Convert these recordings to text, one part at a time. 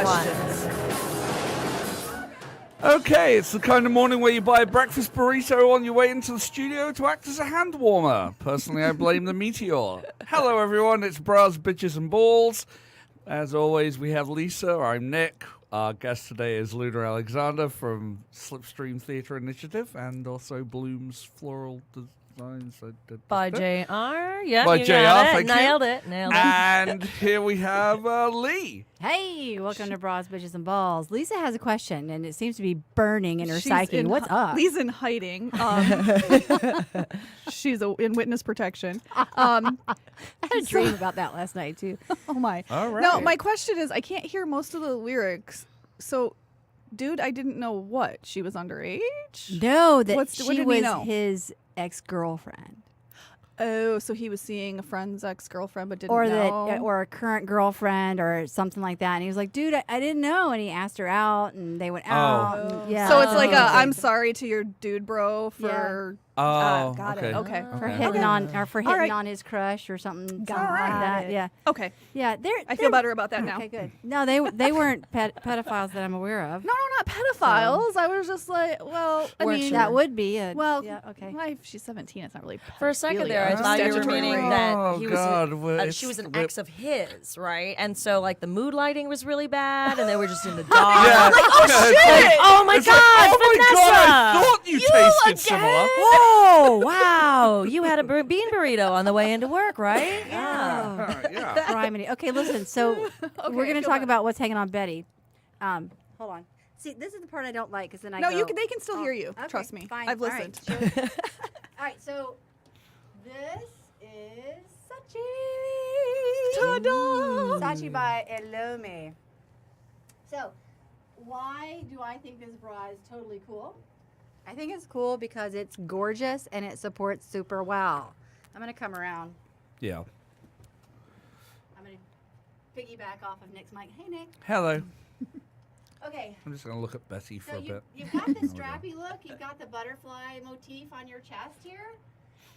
questions. Okay, it's the kind of morning where you buy a breakfast burrito on your way into the studio to act as a hand warmer. Personally, I blame the meteor. Hello, everyone. It's Bras, Bitches, and Balls. As always, we have Lisa. I'm Nick. Our guest today is Luna Alexander from Slipstream Theatre Initiative and also Bloom's Floral Designs. By JR. Yeah, By you JR, got it. thank you. Nailed it. And here we have Lee. Hey, welcome to Bras, Bitches, and Balls. Lisa has a question, and it seems to be burning in her psyche. What's up? Lee's in hiding. She's in witness protection. I had a dream about that last night, too. Oh, my. All right. No, my question is, I can't hear most of the lyrics. So, dude, I didn't know what. She was underage? No, that what she did he was know? his ex-girlfriend. Oh, so he was seeing a friend's ex-girlfriend but didn't Or know? or a current girlfriend or something like that. And he was like, dude, I didn't know. And he asked her out, and they went out. And, yeah. So it's like I'm sorry to your dude bro for... Oh, got okay. it. Okay. For hitting Okay. on his crush or something, Got something like it. that. Yeah. Okay. Yeah. I feel better about that now. Okay, good. No, they weren't pedophiles that I'm aware of. No, not pedophiles. I was just like, well, I Weren't mean, sure. That would be a well, yeah, okay. Well, if she's 17, it's not really For a second pedophilia. there, I It's thought you were statutory meaning rape. that he was God, she was an ex of his, right? And so, like, the mood lighting was really bad, and they were just in the dark. Yeah. Like, oh, shit! Oh, my It's God, like, oh my Vanessa! God, I thought you tasted similar. Whoa, wow. You had a bean burrito on the way into work, right? Yeah. Yeah. Criminy. Okay, listen. So we're going to feel talk better. about what's hanging on Betty. Hold on. See, this is the part I don't like, because then I No, go, they can still hear you. okay, Trust me. fine, I've all right, listened. sure. All right, so this is Sachi. Ta-da! Sachi by Elome. So, why do I think this bra is totally cool? I think it's cool because it's gorgeous and it supports super well. I'm going to come around. Yeah. I'm going to piggyback off of Nick's mic. Hey, Nick. Hello. Okay. I'm just going to look at Betty for So a bit. you've got the strappy look. You've got the butterfly motif on your chest here.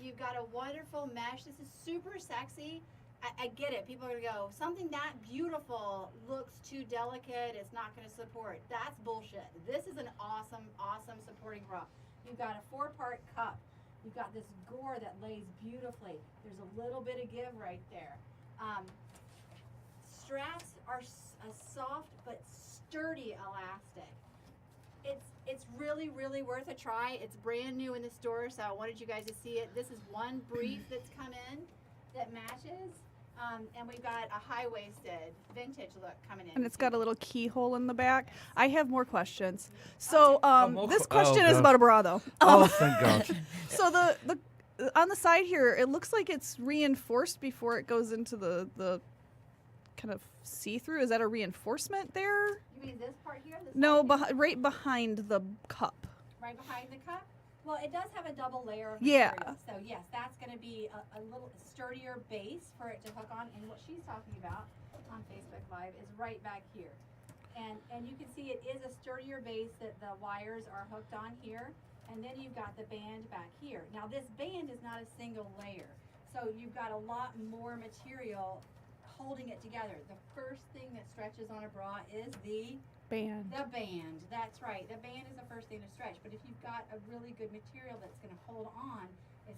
You've got a wonderful mesh. This is super sexy. I get it. People are going to go, something that beautiful looks too delicate. It's not going to support. That's bullshit. This is an awesome, awesome supporting bra. You've got a 4-part cup. You've got this gore that lays beautifully. There's a little bit of give right there. Straps are a soft but sturdy elastic. It's really, really worth a try. It's brand new in the store, so I wanted you guys to see it. This is one brief that's come in that matches. And we've got a high-waisted vintage look coming in. And it's got a little keyhole in the back. I have more questions. So this question is God. about a bra, though. Oh, thank God. So the on the side here, it looks like it's reinforced before it goes into the kind of see-through. Is that a reinforcement there? You mean this part here? This No, part here? right behind the cup. Right behind the cup? Well, it does have a double layer of Yeah. material. So, yes, that's going to be a little sturdier base for it to hook on. And what she's talking about on Facebook Live is right back here. And you can see it is a sturdier base that the wires are hooked on here. And then you've got the band back here. Now, this band is not a single layer. So you've got a lot more material holding it together. The first thing that stretches on a bra is the Band. band. That's right. The band is the first thing to stretch. But if you've got a really good material that's going to hold on, it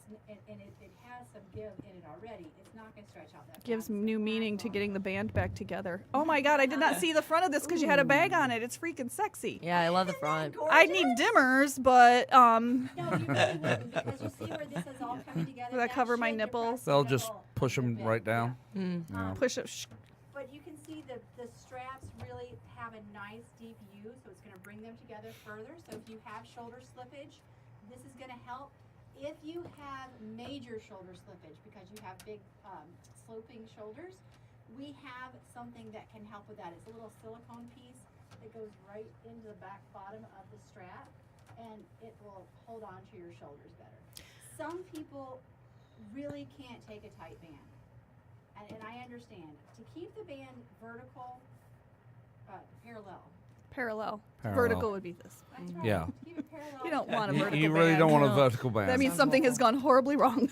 has some give in it already, it's not going to stretch out that Gives fast. It's new gonna meaning last to longer. getting the band back together. Oh my God, I did not see the front of this because you had a bag on it. It's freaking sexy. Yeah, I love the front. I need dimmers, but No, you really wouldn't, because you see where this is all coming together. Will that cover my should nipples? depress the They'll just nipple push a them bit. right down. Mm. Yeah. push it. But you can see the straps really have a nice deep U, so it's going to bring them together further. So if you have shoulder slippage, this is going to help. If you have major shoulder slippage because you have big sloping shoulders, we have something that can help with that. It's a little silicone piece that goes right into the back bottom of the strap, and it will hold on to your shoulders better. Some people really can't take a tight band. And I understand. To keep the band vertical, parallel. Vertical would be this. That's right. Yeah. To keep it parallel. You don't want a You, vertical you really band. don't want a No. vertical band. That means Sounds something has awful. gone horribly wrong.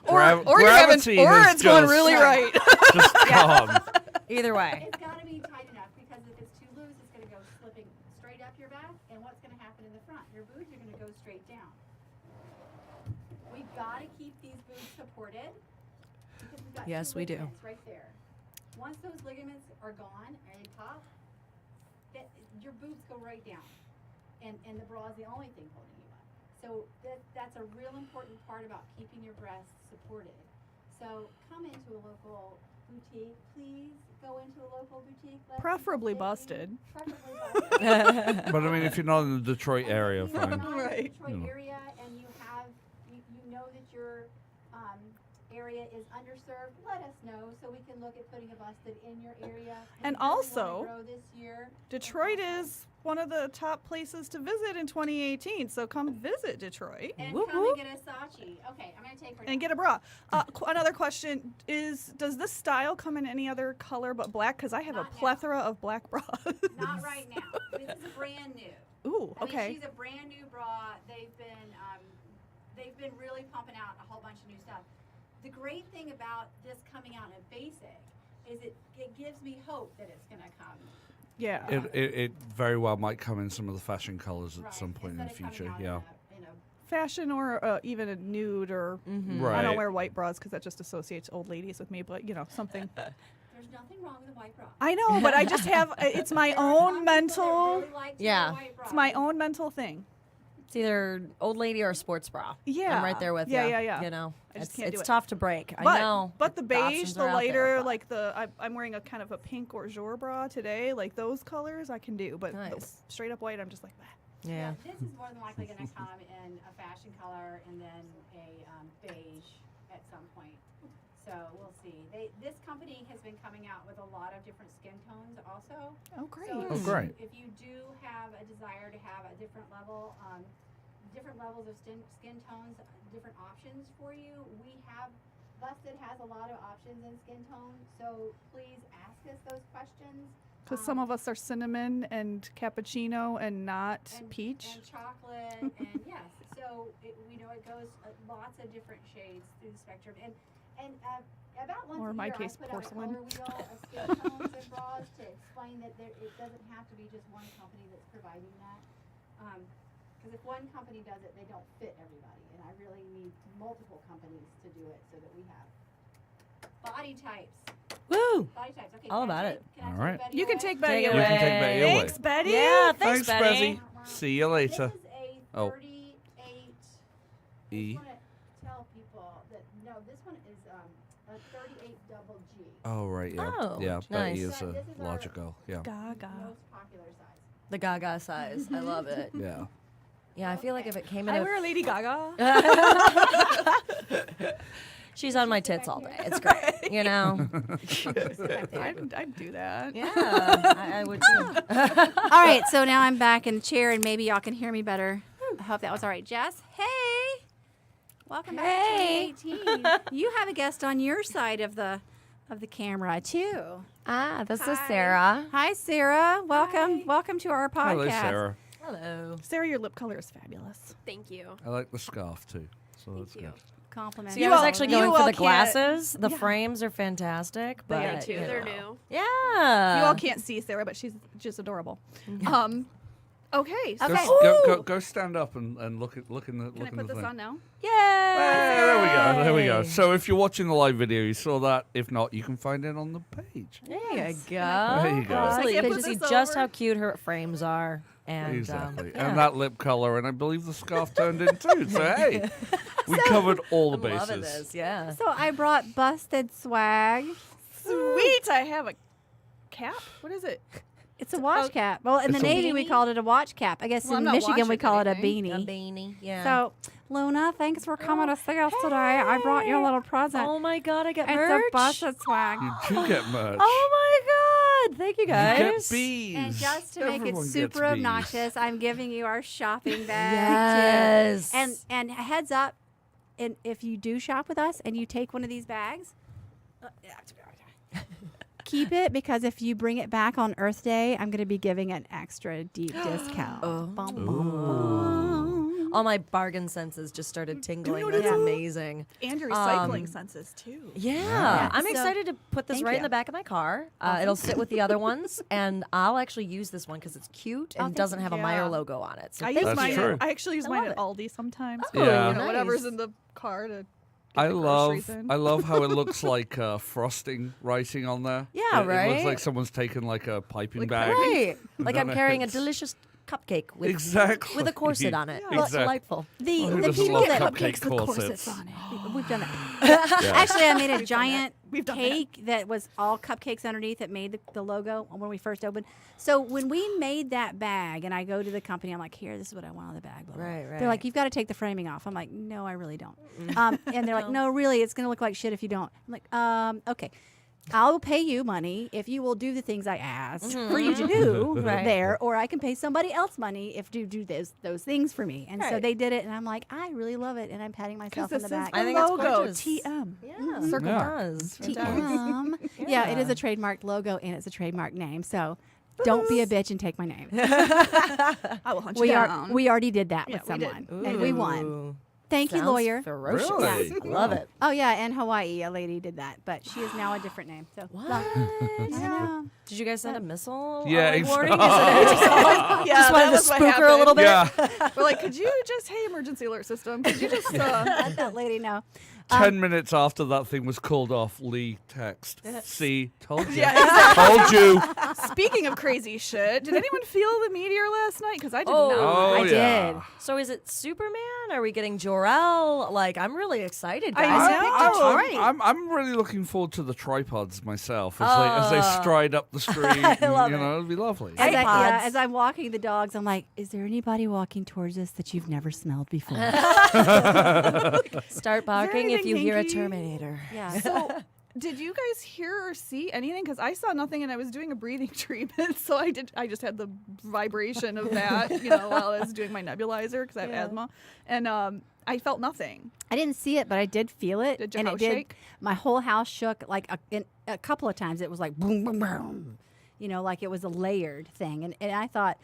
Grav- or you're having, gravity or has it's going just- really right. Just gone. Either way. It's got to be tight enough because if back, and what's going to happen in the front? Your boobs are going to go straight down. We've got to keep these boobs supported because we've got Yes, two we do. ligaments right there. Once those ligaments are gone or they pop, your boobs go right down, and the bra is the only thing holding you up. So that's a real important part about keeping your breasts supported. So come into a local boutique, please. Go into a local boutique. Let Preferably people fit busted. you. Preferably busted. But I mean, if you're not in the Detroit area, If you're fine. not in the Right. Detroit No. area and you know that your area is underserved, let us know so we can look at putting a busted in your area. We And really wanna also, grow this year. Detroit is one of the top places to visit in 2018, so come visit Detroit And Whoop, come whoop. and get a Saatchi. Okay, I'm gonna take her and down. get a bra. Another question is, does this style come in any other color but black? Because I have Not a now. plethora of black bras. Not right now. This is brand new. Ooh, I mean, okay. she's a brand new bra. They've been really pumping out a whole bunch of new stuff. The great thing about this coming out in basic is it gives me hope that it's gonna come. Yeah. It very well might come in some of the fashion colors at Right, some point in the instead of future. coming Yeah. out in a Fashion or even a nude or Right. I don't wear white bras because that just associates old ladies with me, but something. there's nothing wrong with a white bra. I know, but I just have, it's my There are some own people that mental, really like to Yeah. wear white bras. it's my own mental thing. It's either old lady or a sports bra. Yeah. I'm right there with Yeah, you. yeah, yeah. You know, I just it's, can't do it's it. tough to break. I But, know. but the beige, options the are out lighter, there, but- like I'm wearing a kind of a pink or jour bra today, like those colors I can do, but the Nice. straight up white, I'm just like, bah. Yeah. This is more than likely going to come in a fashion color and then a beige at some point. So we'll see. This company has been coming out with a lot of different skin tones also. Oh, great. So Oh, great. If you do have a desire to have a different level, different levels of skin tones, different options for you, we have, Busted has a lot of options in skin tone. So please ask us those questions. Because some of us are cinnamon and cappuccino and not peach. And chocolate, and yes. So we know it goes lots of different shades through the spectrum. And about once Or a in my year, case, I put porcelain. out a color wheel of skin tones and bras to explain that it doesn't have to be just one company that's providing that. Because if one company does it, they don't fit everybody. And I really need multiple companies to do it so that we have body types. Woo! Body types. Okay. All can I about take- it. Can I All take right. Betty You can away? take Betty Take away. it You can take Betty away. Thanks, Betty. Yeah, thanks, Thanks, Betty. See you later. This is a Oh. 38. I E. just want to tell people that no, this one is a 38 double G. Oh, right, yeah. Oh, yeah, Betty nice. is a This is our- larger girl. Yeah. Gaga. Most popular size. The Gaga size. I love it. Yeah. Yeah, I feel like if it came in I a wear Lady Gaga. She's on my tits all day. It's great, you know. I'd do that. Yeah, I would too. All right, so now I'm back in the chair, and maybe y'all can hear me better. I hope that was all right. Jess, hey. Welcome Hey. back to 2018. You have a guest on your side of the camera, too. This is Hi. Sarah. Hi, Sarah. Welcome. Welcome to our podcast. Hello, Sarah. Hello. Sarah, your lip color is fabulous. Thank you. I like the scarf too, so that's you. good. Compliment. So You I was all- actually you going for all the can't- glasses. The Yeah. frames are fantastic, but They are Me too. you They're know. new. Yeah. You all can't see Sarah, but she's just adorable. Okay. So Okay. Go stand up and look in the can I look in put the this thing. on now? Yay! There we go. So if you're watching the live video, you saw that. If not, you can find it on the page. There you go. There you go. Absolutely. I can't You put can see this just over. how cute her frames are. And, Exactly. yeah. And that lip color, and I believe the scarf turned in too. So hey, we covered all the I'm bases. loving this, yeah. So I brought Busted swag. Sweet. I have a cap. What is it? It's a watch cap. Well, in the It's a Navy, we beanie? called it a watch cap. I guess Well, I'm in not Michigan, we watching call it a anything. A beanie. beanie, yeah. So, Luna, thanks for coming to see us today. I brought you a little present. Oh my God, I get It's merch. a Busted swag. You do get merch. Oh my God. Thank you You guys. get bees. And just to make Everyone it gets super bees. obnoxious, I'm giving you our shopping bag Yes. too. And heads up, and if you do shop with us and you take one of these bags, keep it, because if you bring it back on Earth Day, I'm going to be giving an extra deep discount. Oh. Bum, bum, bum. all my bargain senses just started tingling. That's Yeah. amazing. And your recycling senses too. Yeah, I'm So, excited to put this thank right in you. the back of my car. It'll sit with the other ones, and I'll actually use this one because it's cute and thank doesn't have a Meyer Yeah. logo on it. So I thank use That's mine. true. I actually use I mine love at Aldi sometimes. Oh, Yeah. You know, whatever's nice. in the car to. I the love groceries in. I love how it looks like frosting writing on there. Yeah, It looks right? like someone's taken like a piping Like bag. Right, like I'm know, carrying a it's- delicious cupcake with Exactly. with a corset on it. Yeah. Well, Exactly. delightful. The Who the doesn't people love that cupcake cupcakes with corsets? corsets on it. We've done that. Yeah. Actually, I made a giant We've done cake that was all cupcakes underneath that made the logo when we first opened. So when we made that bag, and I go to the company, I'm like, here, this is what I want on the bag. Blah, blah, blah. Right, right. They're like, you've got to take the framing off. I'm like, no, I really don't. And they're like, no, really, it's going to look like shit if you don't. I'm like, okay. I'll pay you money if you will do the things I asked for you to do Right. there, or I can pay somebody else money if you do those things for me. And so Right. they did it, and I'm like, I really love it, and I'm patting myself on This the is back. I the think it's logo. gorgeous. TM. Yeah, Circle Yeah. does. It does. TM. Yeah, it is a trademarked logo and it's a trademark name. So don't be a bitch and take my name. I will hunt you down. We already did that Yeah, with we did. someone, and we won. Ooh. Thank you, Sounds lawyer. Ferocious. Really? I love it. Oh yeah, in Hawaii, a lady did that, but she is now a different name. So What? I know. Did you guys send a missile? Yeah, like, exactly. warning? Is it just, yeah, just wanted that to was what spook her a little bit. Yeah. We're like, could you just, hey, emergency alert system? Could you just, Let that lady know. 10 minutes after that thing was called off, Lee text. See, told you. yeah. Told you. Speaking of crazy shit, did anyone feel the meteor last night? Because I did Oh. not. Oh, I yeah. did. So is it Superman? Are we getting Jor-El? Like, I'm really excited, guys. I You picked know. Detroit. I'm really looking forward to the tripods myself as they stride up the street. love you it. know, it'll be lovely. Tripods. As I'm walking the dogs, I'm like, is there anybody walking towards us that you've never smelled before? Start barking if anything you hear a hinky? Terminator. Yeah. So, did you guys hear or see anything? Because I saw nothing, and I was doing a breathing treatment, so I just had the vibration of that, while I was doing my nebulizer because I have asthma, and I felt nothing. I didn't see it, but I did feel it. Did your and house it did. shake? My whole house shook like a couple of times. It was like boom, boom, boom. Like it was a layered thing. And I thought,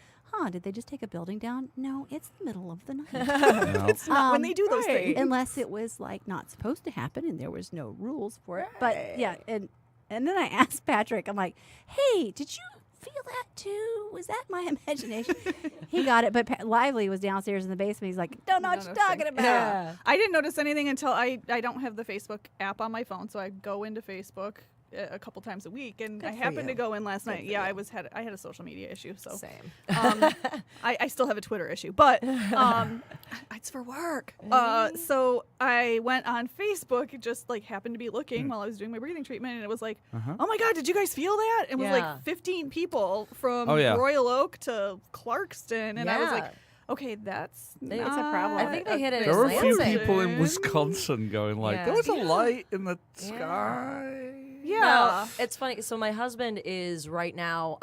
did they just take a building down? No, it's the middle of the night. It's not when they do those things. Unless it was like not supposed to happen and there was no rules for it. But yeah, and then I asked Patrick, I'm like, hey, did you feel that too? Was that my imagination? He got it, but Lively was downstairs in the basement. He's like, don't know what you're talking about. Yeah. I didn't notice anything until I don't have the Facebook app on my phone, so I go into Facebook a couple times a week, and I for happened you. to go in last night. Yeah, I had a social media issue, so Same. I still have a Twitter issue, but it's for work. So I went on Facebook, just like happened to be looking while I was doing my breathing treatment, and it was like, oh my God, did you guys feel that? It was Yeah. like 15 people from Oh, yeah. Royal Oak to Clarkston, and I was like, Yeah. okay, that's It's a not problem. I think they hit it There were a few Lansing. people in Wisconsin going like, Yeah. there was a light in the sky. Yeah. Now, it's funny. So my husband is right now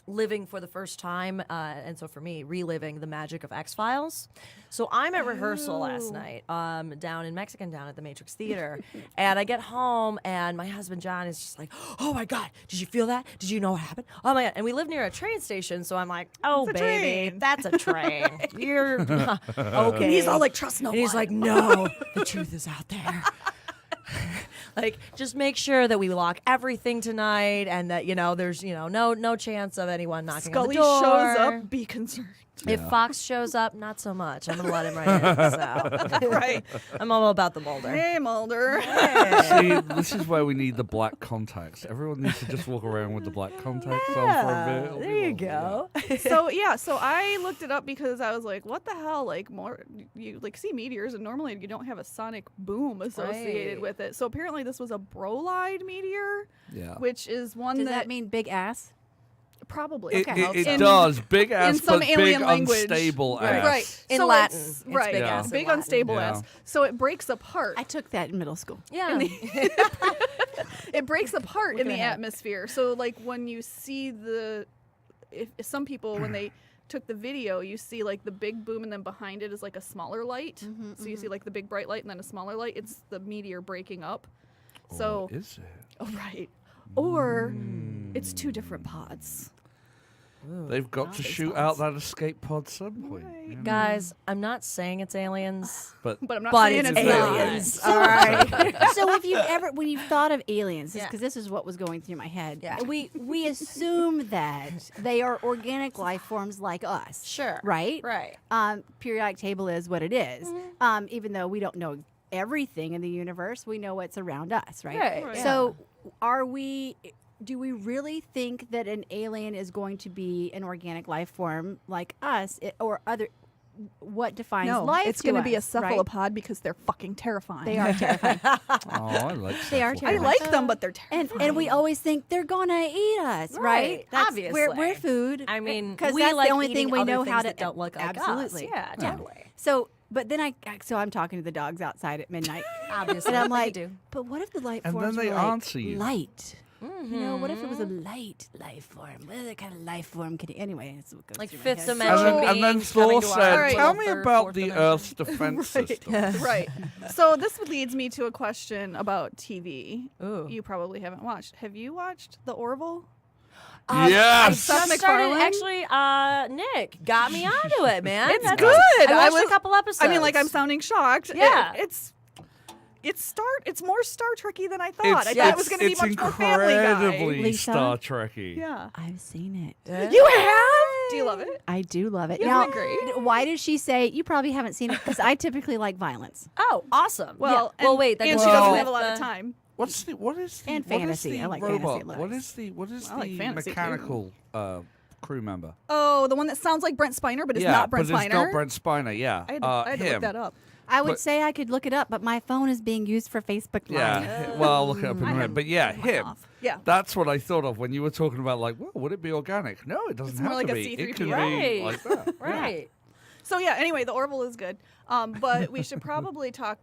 living for the first time, and so for me, reliving the magic of X-Files. So I'm at rehearsal last night down in Mexican Town at the Matrix Theater, and I get home, and my husband John is just like, oh my God, did you feel that? Did you know what happened? Oh my God. And we live near a train station, so I'm like, oh, It's a baby, train. that's a train. You're okay. And he's all like, trust no And he's one. like, no, the truth is out there. Like, just make sure that we lock everything tonight, and that there's no chance of anyone knocking Scully on the door. shows up, be concerned. If Fox shows up, not so much. I'm gonna let him right in. So. Right. I'm all about the Mulder. Hey, Mulder. See, this is where we need the black contacts. Everyone needs to just walk around with the black contacts on for a bit. It'll be There you lovely, go. So I looked it up because I was like, what the hell? Like, more you like see meteors, and normally you don't have a sonic boom associated Right. with it. So apparently this was a brolide meteor, Yeah. which is one Does that mean big ass? probably It, okay. it In- does. Big ass, some but alien big language. unstable Right. ass. Right. In So Latin. it's- It's right. big Yeah. ass in Big Latin. unstable Yeah. ass. So it breaks apart. I took that in middle school. Yeah. It breaks apart in the ahead. atmosphere. So like when you see if some people when they took the video, you see like the big boom, and then behind it is like a smaller light. So you see like the big bright light and then a smaller light. It's the meteor breaking up. So Or is it? oh right, or it's two different pods. They've got to shoot out that escape pod some point. you know? Guys, I'm not saying it's aliens, But But I'm not but saying it's it's not. aliens. All right. So if you've ever, when you've thought of aliens, Yeah. because this is what was going through my head, Yeah. we assume that they are organic life forms like us. Sure. Right? Right. Periodic table is what it is. Even though we don't know everything in the universe, we know what's around us, right? Right. Right. So do we really think that an alien is going to be an organic life form like us, or other? What defines No, life? it's going to be a right? cephalopod because they're fucking terrifying. They are terrifying. oh, I like They are cephalopods. I like them, but they're And terrifying. we always think they're gonna eat us, right? Right, We're obviously. food. I mean, because we that's like the only eating thing we other know things how to that don't look like us. absolutely. Yeah, totally. So, but then so I'm talking to the dogs outside at midnight, Obviously, and I'm but you like, do. but what if the life And forms then they were like answer you. light? You know, what if it was a light life form? What other kind of life form could? Anyway, it's what goes Like through my fifth head. dimension. And then beings coming Thor to our said, Alright. "Tell little me third, about fourth the dimension." Earth's defense system." Right. So this leads me to a question about TV. Ooh. You probably haven't watched. Have you watched The Orville? Yes. Seth Just started MacFarlane? actually. Nick got me onto it, man. It's That's- good. I watched was- a couple episodes. I mean, like I'm sounding shocked. Yeah. It's more Star Trekky than I thought. I yeah, thought it was going to be it's much more Family Guy. incredibly Lisa? Star Trekky. Yeah. I've seen it. You have? Do you love it? I do love it. Isn't Now, it great? why did she say you probably haven't seen it? Because I typically like violence. Oh, awesome. Well, well, and- wait. That and goes she doesn't with have a lot of the- time. What is the And what is fantasy. the I like robot? fantasy What looks. is I like the fantasy too. mechanical crew member? Oh, the one that sounds like Brent Spiner, but it's not Brent but Spiner. it's not Brent Spiner. Yeah, I had to him. look that up. I would But- say I could look it up, but my phone is being used for Facebook Live. Yeah, well, I'll look it up in a minute. But yeah, him. off. Yeah. That's what I thought of when you were talking about, like, well, would it be organic? No, it doesn't It's have more like to a be. It could C-3PO. be Right. like that. Right. So yeah. Anyway, the Orville is good. But we should probably talk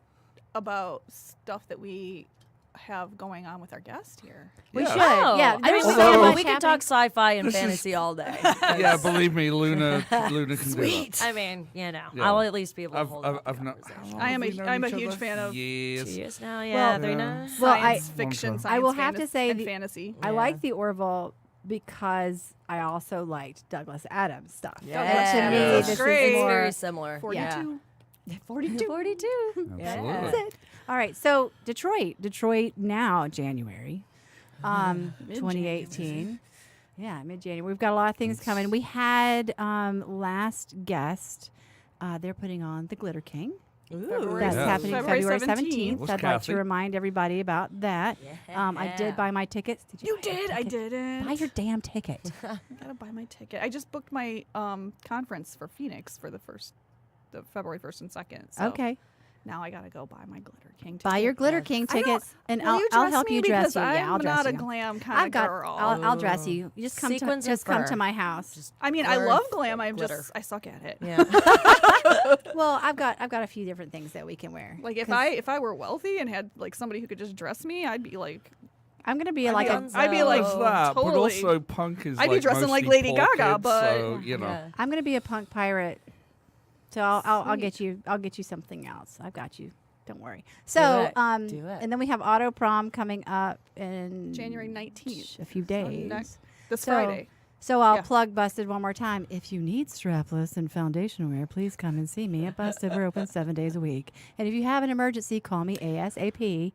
about stuff that we have going on with our guest here. We Yeah. should. Oh, Yeah, I there's mean, so much we can talk sci-fi and fantasy all day. Yeah, believe me, Luna can do that. I mean, you know, Yeah. I'll at least be able to hold up I've the not. conversation. I am have a- we known I'm a each huge other? fan of- Years. 2 years now, yeah, Well, 3 yeah. now. Well, Science Long fiction, time. science I will have to say and the- fantasy. I Yeah. like the Orville because I also liked Douglas Adams stuff. Yeah. To me, Yes. this Great. is more Very similar. 42. Yeah. 42. 42. Absolutely. Yeah. All right, so Detroit now, January, 2018. Yeah, mid-January. We've got a lot of things coming. We had last guest. They're putting on the Glitter King. Ooh. That's Yes. happening February 17th. Was I'd like Kathy. to remind everybody about that. I did buy my tickets. Did You buy your did? I ticket? didn't. Buy your damn ticket. I gotta buy my ticket. I just booked my conference for Phoenix for the February 1st and 2nd. So Okay. now I gotta go buy my Glitter King ticket. Buy your Glitter King I don't- tickets, and Will I'll you I'll dress help me you dress because you. Yeah, I'll I'm dress not a you. glam kind I've of got. girl. I'll dress you. You just come Sequins to and just come to fur. my house. I mean, I Or love glam. glitter. I suck at it. Yeah. Well, I've got a few different things that we can wear. Like if 'Cause I were wealthy and had like somebody who could just dress me, I'd be like I'm gonna be I'd like be a. on- I'd be like There's that, but totally. also punk is I'd be like dressing like mostly Lady poor Gaga, kids, but- so, you know. Yeah. I'm gonna be a punk pirate. So I'll get you. I'll get you something else. I've got you. Don't worry. So it. Do it. and then we have auto prom coming up in January 19th. a few days. This So- Friday. So I'll Yeah. plug Busted one more time. If you need strapless and foundation wear, please come and see me at Busted. We're open 7 days a week. And if you have an emergency, call me ASAP.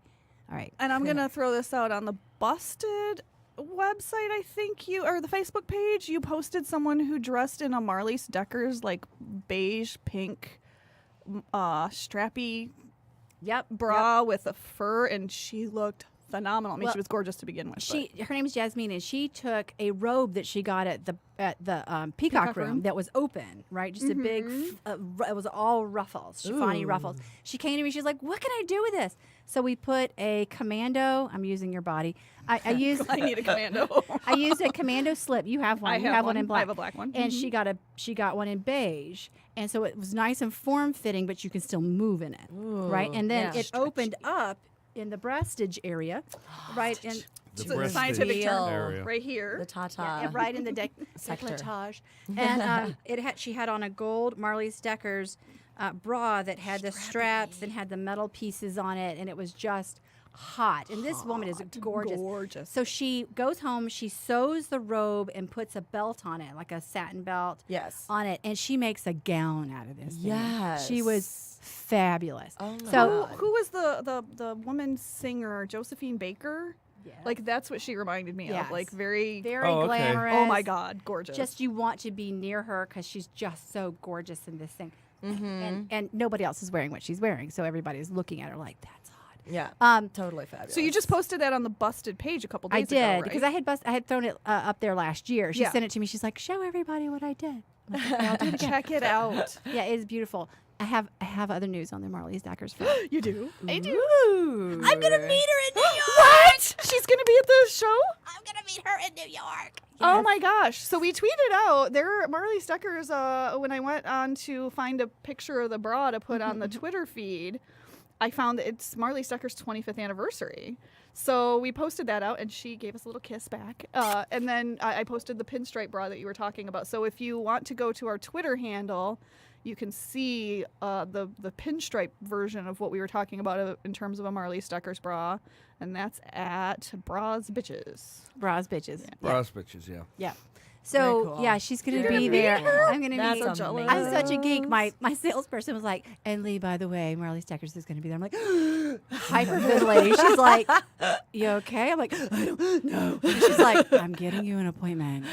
All right. And I'm gonna throw this out on the Busted website. I think or the Facebook page. You posted someone who dressed in a Marlise Decker's like beige pink, strappy Yep. bra with a fur, and she looked phenomenal. I mean, Well, she was gorgeous to begin with. Her name is Jasmine, and she took a robe that she got at the Peacock room that was open, right? Just a big, it was all ruffles, chiffony ruffles. She came to me, she's like, "What can I do with this?" So we put a commando. I'm using your body. I used I need a commando. I used a commando slip. You have one. I You have one in one. black. I have a black one. And she got one in beige, and so it was nice and form fitting, but you can still move in it, right? And then yeah. it opened up in the breastage area, right? And The It's a breast scientific Feel. term area. right here. The tata. yeah, right in the Sector. decolletage. And she had on a gold Marlise Decker's bra that had the straps and had the metal pieces on it, and it was just hot. And this woman is gorgeous. Gorgeous. So she goes home, she sews the robe and puts a belt on it, like a satin belt Yes. on it, and she makes a gown out of this thing. Yes. She was fabulous. Oh my So God. Who was the woman singer, Josephine Baker? Yes. Like that's what she reminded me Yes. of. Like very. very Oh, okay. glamorous. Oh my God, gorgeous. Just you want to be near her because she's just so gorgeous in this thing. Mm-hmm. And nobody else is wearing what she's wearing, so everybody's looking at her like, that's hot. Yeah. Totally fabulous. So you just posted that on the Busted page a couple I days did ago, right? because I had thrown it up there last year. She Yeah. sent it to me. She's like, "Show everybody what I did." I'm like, "Okay, I'll do it again." Check it out. Yeah, it is beautiful. I have other news on the Marley's Dackers front. You do? I do. Ooh. I'm gonna meet her in New York. What? She's gonna be at the show? I'm gonna meet her in New York. Oh my gosh. So we tweeted out there Marley Steckers when I went on to find a picture of the bra to put on the Twitter feed, I found that it's Marley Stecker's 25th anniversary. So we posted that out and she gave us a little kiss back. And then I posted the pinstripe bra that you were talking about. So if you want to go to our Twitter handle, you can see the pinstripe version of what we were talking about in terms of a Marley Steckers bra. And that's at Bras Bitches. Bras bitches. Bras bitches, yeah. Yeah. So Very cool. yeah, she's gonna You're be gonna there. meet her? I'm gonna That's meet. amazing. I'm such a geek. My salesperson was like, "And Lee, by the way, Marley Steckers is gonna be there." I'm like, hyperventilating. She's like, "You okay?" I'm like, "I don't know." And she's like, "I'm getting you an appointment.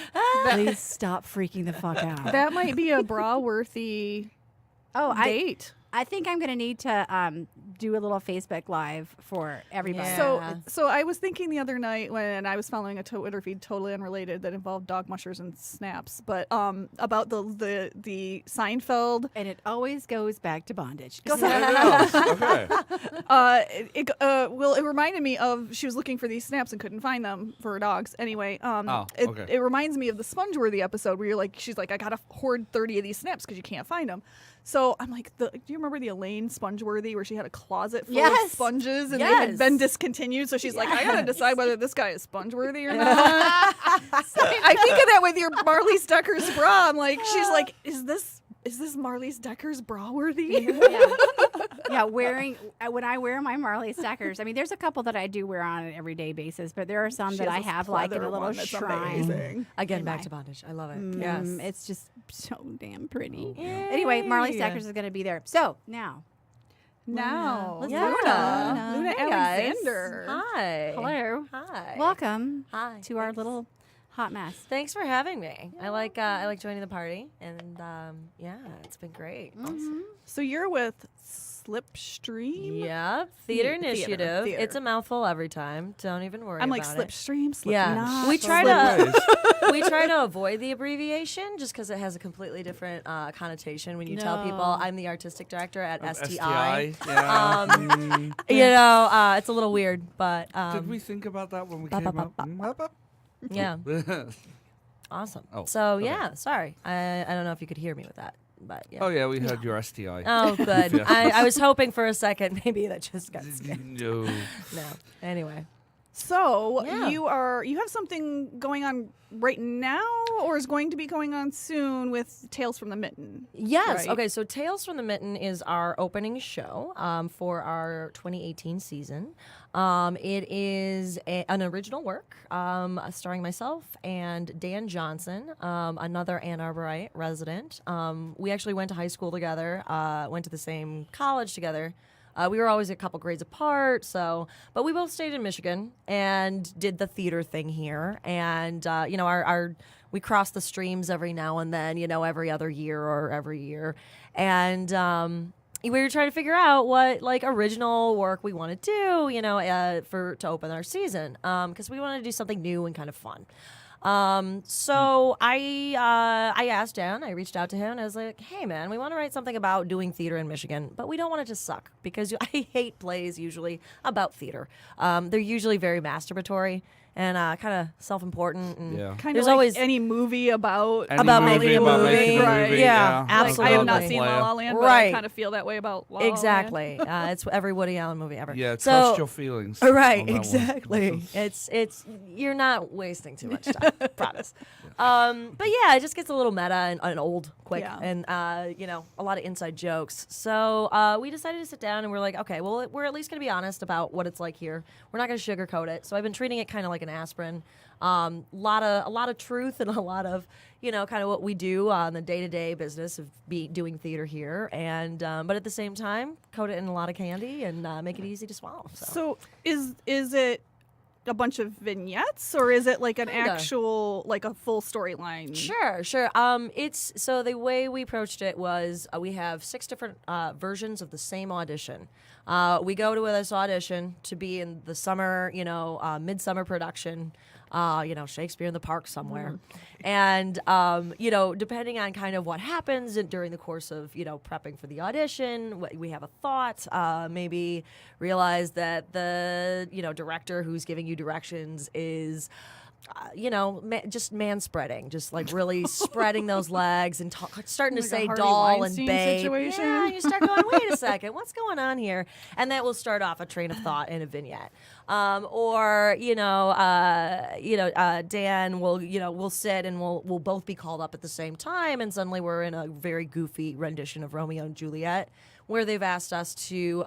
Please stop freaking the fuck out." That might be a bra worthy date. I think I'm gonna need to do a little Facebook Live for everybody. Yeah. So I was thinking the other night when I was following a Twitter feed totally unrelated that involved dog mushers and snaps, but about the Seinfeld. And it always goes back to bondage. There it goes. Okay. It reminded me of she was looking for these snaps and couldn't find them for her dogs. Anyway, okay. it reminds me of the Spongeworthy episode where she's like, I gotta hoard 30 of these snaps because you can't find them. So I'm like, do you remember the Elaine Spongeworthy where she had a closet full of Yes. sponges and they Yes. had been discontinued? So she's like, I gotta decide whether this guy is Spongeworthy or not. I think of that with your Marley Stecker's bra. I'm like, she's like, is this Marley Stecker's bra worthy? Yeah, when I wear my Marley Stackers, I mean, there's a couple that I do wear on an everyday basis, but there are some She that I has a have like in a pleather little one that's shrine. amazing. Again, in back my- to bondage. I love it. Yes. It's just so damn pretty. Anyway, Marley Yay. Stackers is going to be there. So now, Now, Let's Yeah. Luna Hey, guys. Alexander. Hi. hello, Hi. welcome Hi. to our Thanks. little hot mess. Thanks for having me. I like joining the party, and yeah, it's been great. So you're with Slipstream? Yeah, Theater Theater, Initiative. theater. It's a mouthful every time. Don't even worry. I'm like about it. Slipstream, Yeah, Slipknot. we try Slipways. to we try to avoid the abbreviation just because it has a completely different connotation when you tell people No. I'm the artistic director at STI. STI. Yeah. You know, it's a little weird, but Did we think about that when we ba- came ba- up? ba- yeah, awesome. Oh, So okay. yeah, sorry, I don't know if you could hear me with that, but yeah. Oh yeah, we heard your STI. Oh, good. Yeah. I was hoping for a second maybe that just got skipped. No. No. Anyway. So Yeah. you have something going on right now, or is going to be going on soon with Tales from the Mitten? Yes. Right. Okay. So Tales from the Mitten is our opening show for our 2018 season. It is an original work starring myself and Dan Johnson, another Ann Arborite resident. We actually went to high school together, went to the same college together. We were always a couple grades apart, but we both stayed in Michigan and did the theater thing here. And you know, we cross the streams every now and then, you know, every other year or every year. And we were trying to figure out what like original work we want to do, you know, to open our season, because we wanted to do something new and kind of fun. So I asked Dan, I reached out to him and I was like, hey man, we want to write something about doing theater in Michigan, but we don't want it to suck because I hate plays usually about theater. They're usually very masturbatory and kind of self-important. And Yeah. Kind there's of like always any movie about About making a movie. Right. Yeah, Like, I have not absolutely. seen La La Land, but Right. I kind of feel that way about La La Land. Exactly. It's every Woody Allen movie ever. Yeah, So, trust your feelings. right, on that one. exactly. It's you're not wasting too much time, promise. But yeah, it just gets a little meta and old quick, Yeah. and a lot of inside jokes. So we decided to sit down and we're like, okay, well, we're at least going to be honest about what it's like here. We're not going to sugarcoat it. So I've been treating it kind of like an aspirin. A lot of truth and a lot of kind of what we do on the day-to-day business of doing theater here, and but at the same time, coat it in a lot of candy and make it easy to swallow. So is it a bunch of vignettes, or is it like an Kinda. actual, like a full storyline? Sure. It's so the way we approached it was we have 6 different versions of the same audition. We go to this audition to be in the summer, midsummer production. Shakespeare in the Park somewhere. And, depending on kind of what happens during the course of, prepping for the audition, we have a thought, maybe realize that the, director who's giving you directions is just man-spreading, just like really spreading those legs and starting to Like a say Harvey doll and Weinstein babe. situation? Yeah, you start going, wait a second, what's going on here? And that will start off a train of thought in a vignette. Dan we'll sit and we'll both be called up at the same time, and suddenly we're in a very goofy rendition of Romeo and Juliet, where they've asked us to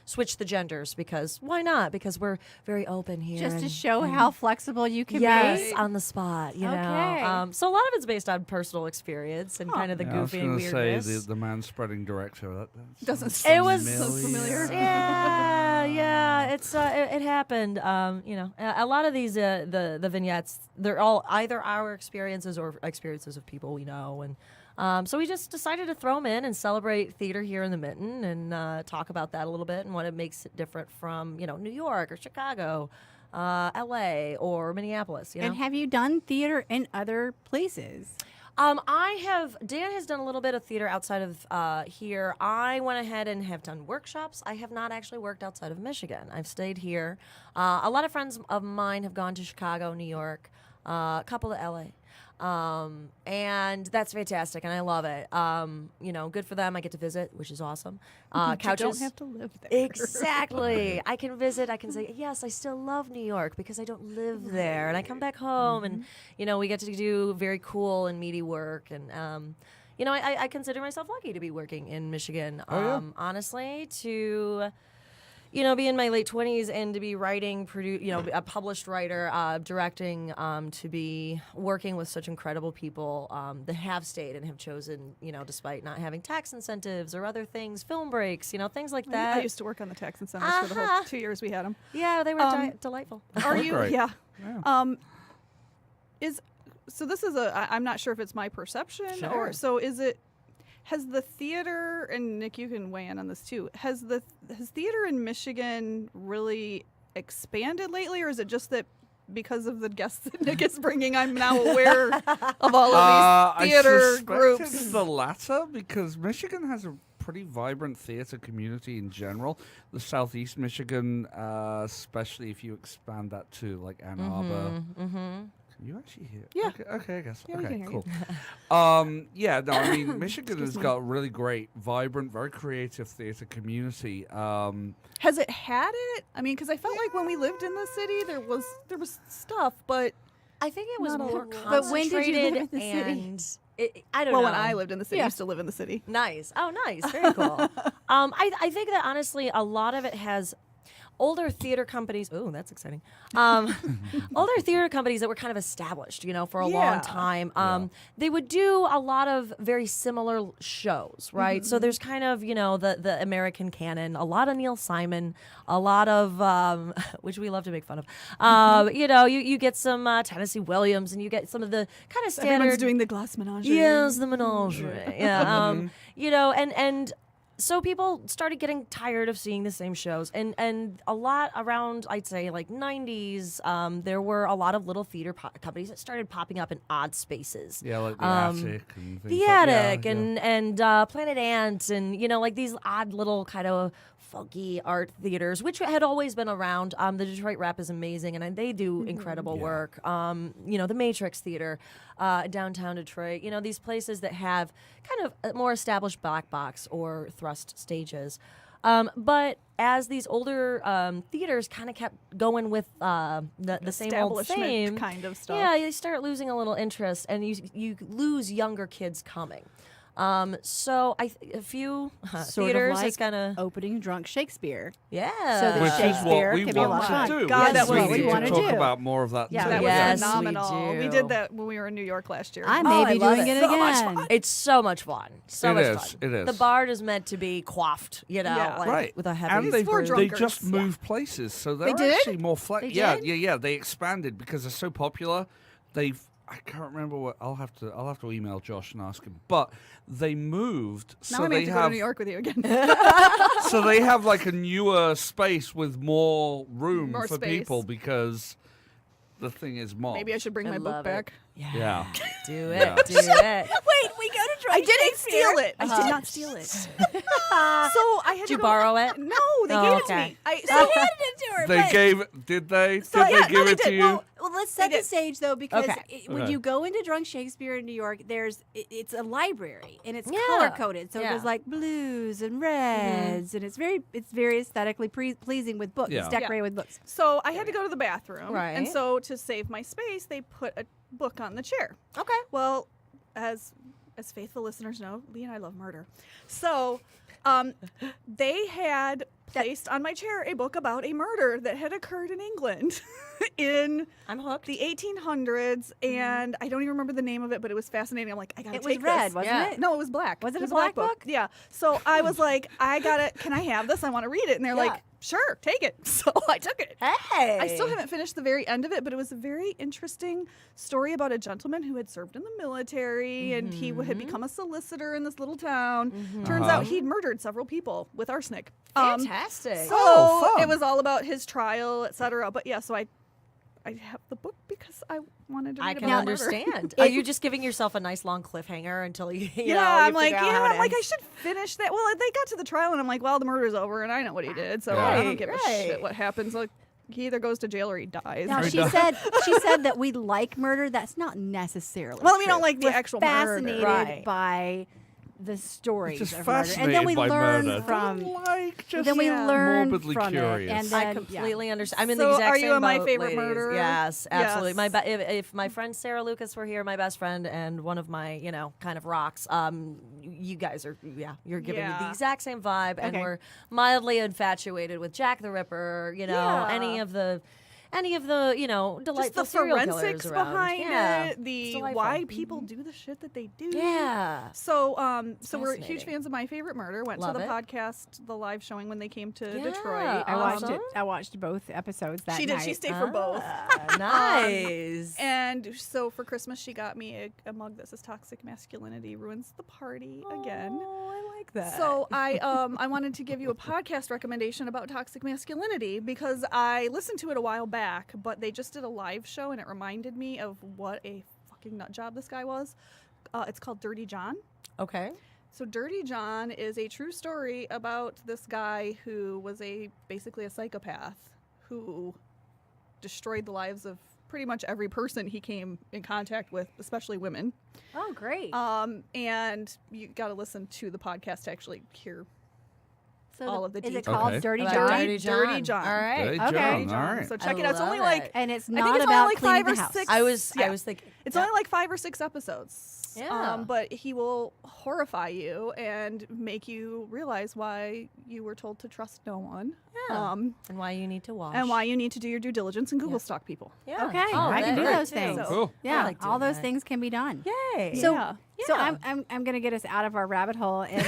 switch the genders, because why not? Because we're very open here. Just to and- show and- how flexible you can Yes, be. on the spot, Okay. So a lot of it's based on personal experience and kind of the Yeah, I was goofy and going to weirdness. say the man-spreading director. That Doesn't It was familiar. Yeah. It's it happened. A lot of these the vignettes, they're all either our experiences or experiences of people we know, and so we just decided to throw them in and celebrate theater here in the Mitten and talk about that a little bit and what it makes it different from New York or Chicago, L.A. or Minneapolis. And have you done theater in other places? Dan has done a little bit of theater outside of here. I went ahead and have done workshops. I have not actually worked outside of Michigan. I've stayed here. A lot of friends of mine have gone to Chicago, New York, a couple to LA. And that's fantastic, and I love it. Good for them. I get to visit, which is awesome. Couches. You don't have to live there. Exactly. I can visit. I can say, yes, I still love New York because I don't live there. And I come back home and, we get to do very cool and meaty work. And, I consider myself lucky to be working in Michigan. Honestly, to... be in my late 20s and to be writing, a published writer, directing, to be working with such incredible people that have stayed and have chosen, despite not having tax incentives or other things, film breaks, things like that. I used to work on the tax incentives for the whole 2 years we had them. Yeah, they were delightful. Are you? Great. Yeah. Yeah. So this is I'm not sure if it's my perception Sure. or so is it. Has the theater, and Nick, you can weigh in on this too. Has theater in Michigan really expanded lately, or is it just that because of the guests that Nick is bringing, I'm now aware of all of these theater I suspect groups? It's the latter, because Michigan has a pretty vibrant theater community in general. The Southeast Michigan, especially if you expand that to like Ann Arbor. Can you actually hear? Yeah. Okay, I guess. Yeah, we okay, can hear cool. Michigan has got a really great, vibrant, very creative theater community. Has it had it? I mean, because I felt like when we lived in the city, there was stuff, but I think it was Not a more lot. But when did you live concentrated in the city? and I don't know. when I lived in the city, I Yeah. used to live in the city. Nice. Oh, nice. Very cool. I think that honestly, a lot of it has older theater companies. Oh, that's exciting. Older theater companies that were kind of established, for a Yeah. long time. They would do a lot of very similar shows, right? So there's kind of, the American canon, a lot of Neil Simon, a lot of, which we love to make fun of. You get some Tennessee Williams, and you get some of the kind of standard. Everyone's doing the glass menagerie. Yes, the menagerie. Yeah. And so people started getting tired of seeing the same shows, and a lot around, I'd say, like 90s, there were a lot of little theater companies that started popping up in odd spaces. Yeah, like the Attic and things The like Attic yeah. and Planet Ant and, like these odd little kind of funky art theaters, which had always been around. The Detroit Rep is amazing, and they do incredible work. The Matrix Theater, downtown Detroit. These places that have kind of a more established black box or thrust stages. But as these older theaters kind of kept going with the same old Establishment same kind of stuff. yeah, you start losing a little interest, and you lose younger kids coming. So a few Sort theaters of like is kind of opening drunk Shakespeare. yeah. So that Which is Shakespeare what we can be a lot want of to fun. do. God, Yes, that we was need what we to wanna talk do. about more of that. Yeah. too. That Yes, was we phenomenal. We do. did that when we were in New York last year. I may I be love doing it. it So much again. It's so much fun. So It much is, fun. it is. The bard is meant to be quaffed, Yeah. like, Right. with a heavy And they, for brew. they drunkards. just moved places, so they're did? actually more They Yeah, did? yeah. They expanded because they're so popular. I can't remember what. I'll have to email Josh and ask him. But they moved, Now so I may they have to go to have New York with you again. so they have like a newer space with more room More for space. people because the thing is mob. Maybe I should bring I my book love it. back. Yeah. Do it. Yeah. Do it. Wait, we go to drunk I didn't steal it. I did not steal it. So I had Did you to go, borrow it? No, they Oh, gave it to okay. me. They handed it to her. They but- gave. Did they? So, did yeah, they give no, they it to did. you? Well, let's set They the did. stage though, because Okay. when Okay. you go into Drunk Shakespeare in New York, it's a library and it's Yeah. color coded, so Yeah. there's like blues and reds, and it's very aesthetically pleasing with books. Yeah. It's decorated with books. So I had to go to the bathroom. Right. And so to save my space, they put a book on the chair. Okay. Well, as faithful listeners know, Lee and I love murder. So they had placed on my chair a book about a murder that had occurred in England in I'm hooked. the 1800s, and I don't even remember the name of it, but it was fascinating. I'm like, I gotta It was take red, this. wasn't Yeah. it? No, it was black. Was it a a black book? Yeah. So I was like, I gotta. Can I have this? I want to read it. And they're Yeah. like, sure, take it. So I took it. Hey. I still haven't finished the very end of it, but it was a very interesting story about a gentleman who had served in the military and he had become a solicitor in this little town. Turns out he'd murdered several people with arsenic. Fantastic. So Oh, fun. it was all about his trial, etc. But yeah, so I have the book because I wanted to read I about can murder. understand. Are you just giving yourself a nice long cliffhanger until you know? Yeah, you I'm like, figure out how it I'm like, I ends? should finish that. Well, they got to the trial, and I'm like, well, the murder's over, and I know what he did, so Yeah. I don't Right, give a right. shit what happens. Like, he either goes to jail or he dies. Now Very she dumb. said that we like murder. That's not necessarily. Well, we true. don't like the We're actual murder. fascinated Right. by the stories Just of murder, and fascinated then we by learn murder. from. Don't like just Then we learn morbidly from curious. it, and I then completely understand. I'm in So the exact are same you my boat, favorite ladies. murderer? Yes, absolutely. Yes. My if my friend Sarah Lucas were here, my best friend and one of my kind of rocks. You guys are you're giving me the Yeah. exact same vibe, and Okay. we're mildly infatuated with Jack the Ripper. Yeah. any of the just delightful the serial forensics killers around. behind Yeah. it, the It's delightful. why people do the shit that they do. Yeah. So, so we're huge Fascinating. fans of My Favorite Murder. Went Love to the it. podcast, the live showing when they came to Yeah. Detroit. I watched Awesome. it. I watched both episodes that She did. night. She stayed for both. Ah, nice. And so for Christmas, she got me a mug that says "Toxic Masculinity Ruins the Party" again. Oh, I like that. So I wanted to give you a podcast recommendation about toxic masculinity because I listened to it a while back, but they just did a live show and it reminded me of what a fucking nut job this guy was. It's called Dirty John. Okay. So Dirty John is a true story about this guy who was basically a psychopath who destroyed the lives of pretty much every person he came in contact with, especially women. oh, great. And you got to listen to the podcast to actually hear so all of the is it details. called Okay. Dirty About John? Dirty John. Dirty John. All right. Dirty Okay. John, Dirty John. all right. So check I it out. It's only love like it. And it's I think not it's only about like cleaning 5 or the house. 6. I was Yeah. thinking. It's yeah. only like 5 or 6 episodes. Yeah. But he will horrify you and make you realize why you were told to trust no one. Yeah. And And why you need to wash. why you need to do your due diligence and Google Yeah. stalk people. Yeah. Okay, Oh, I can that- do that those too. things. Cool. Yeah, I like all doing those that. things can be done. Yay. So, Yeah. so Yeah. I'm gonna get us out of our rabbit hole. And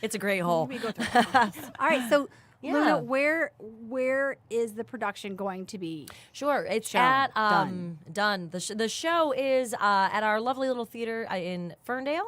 It's a great hole. We go through it. all right, so Yeah. Luna, where is the production going to be? Sure, it's Show. at Done. done. The show is at our lovely little theater in Ferndale,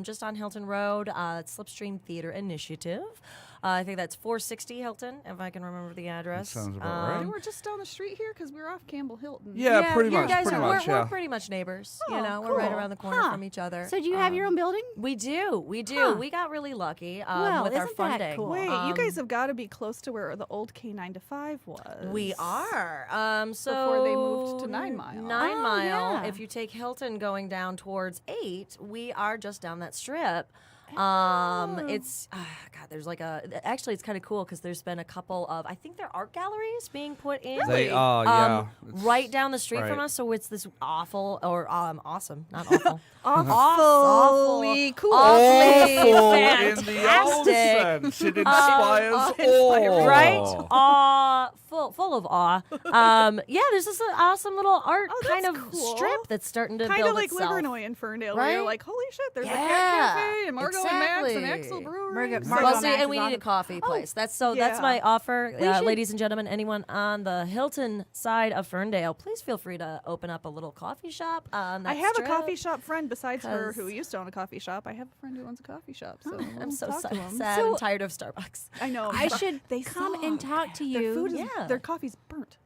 just on Hilton Road. It's Slipstream Theater Initiative. I think that's 460 Hilton, if I can remember the address. sounds about right. And we're just down the street here because we're off Campbell Hilton. Yeah, pretty you much. guys Pretty are, much. we're Yeah. pretty much neighbors. Oh, You know, we're right cool. around the corner Huh. from each other. So do you have your own building? We do. We do. Huh. We got really lucky Well, with our isn't that funding. cool? Wait, you guys have got to be close to where the old K9 to 5 was. We are. So Before they moved to 9 Mile. 9 Oh, Mile. yeah. If you take Hilton going down towards 8, we are just down that strip. It's God. There's like actually it's kind of cool because there's been a couple of I think there are art galleries being put in. They are, yeah. It's- right down the street from right. us. So it's this awful or awesome, not awful. Awfully cool. Awfully Awful in the old fantastic. sense. It inspires awe. inspiring. Right? Awe, full of awe. Yeah, there's this awesome little art Oh, kind that's of cool. strip that's starting to Kind build of like itself. Livernois in Ferndale, where you're Right? like, holy shit, there's a Yeah, cat cafe and Margot and Max and exactly. Axel Brewery. Margot Well, see, Max and we is need a awesome. coffee place. That's that's yeah. my offer, should- ladies and gentlemen. Anyone on the Hilton side of Ferndale, please feel free to open up a little coffee shop. On that I have strip. a coffee shop friend besides her 'Cause- who used to own a coffee shop. I have a friend who owns a coffee shop. So I'm we'll so talk to him. sad So- and tired of Starbucks. I know. I but should they come suck. and talk to Their you. food is, Yeah. their coffee's burnt.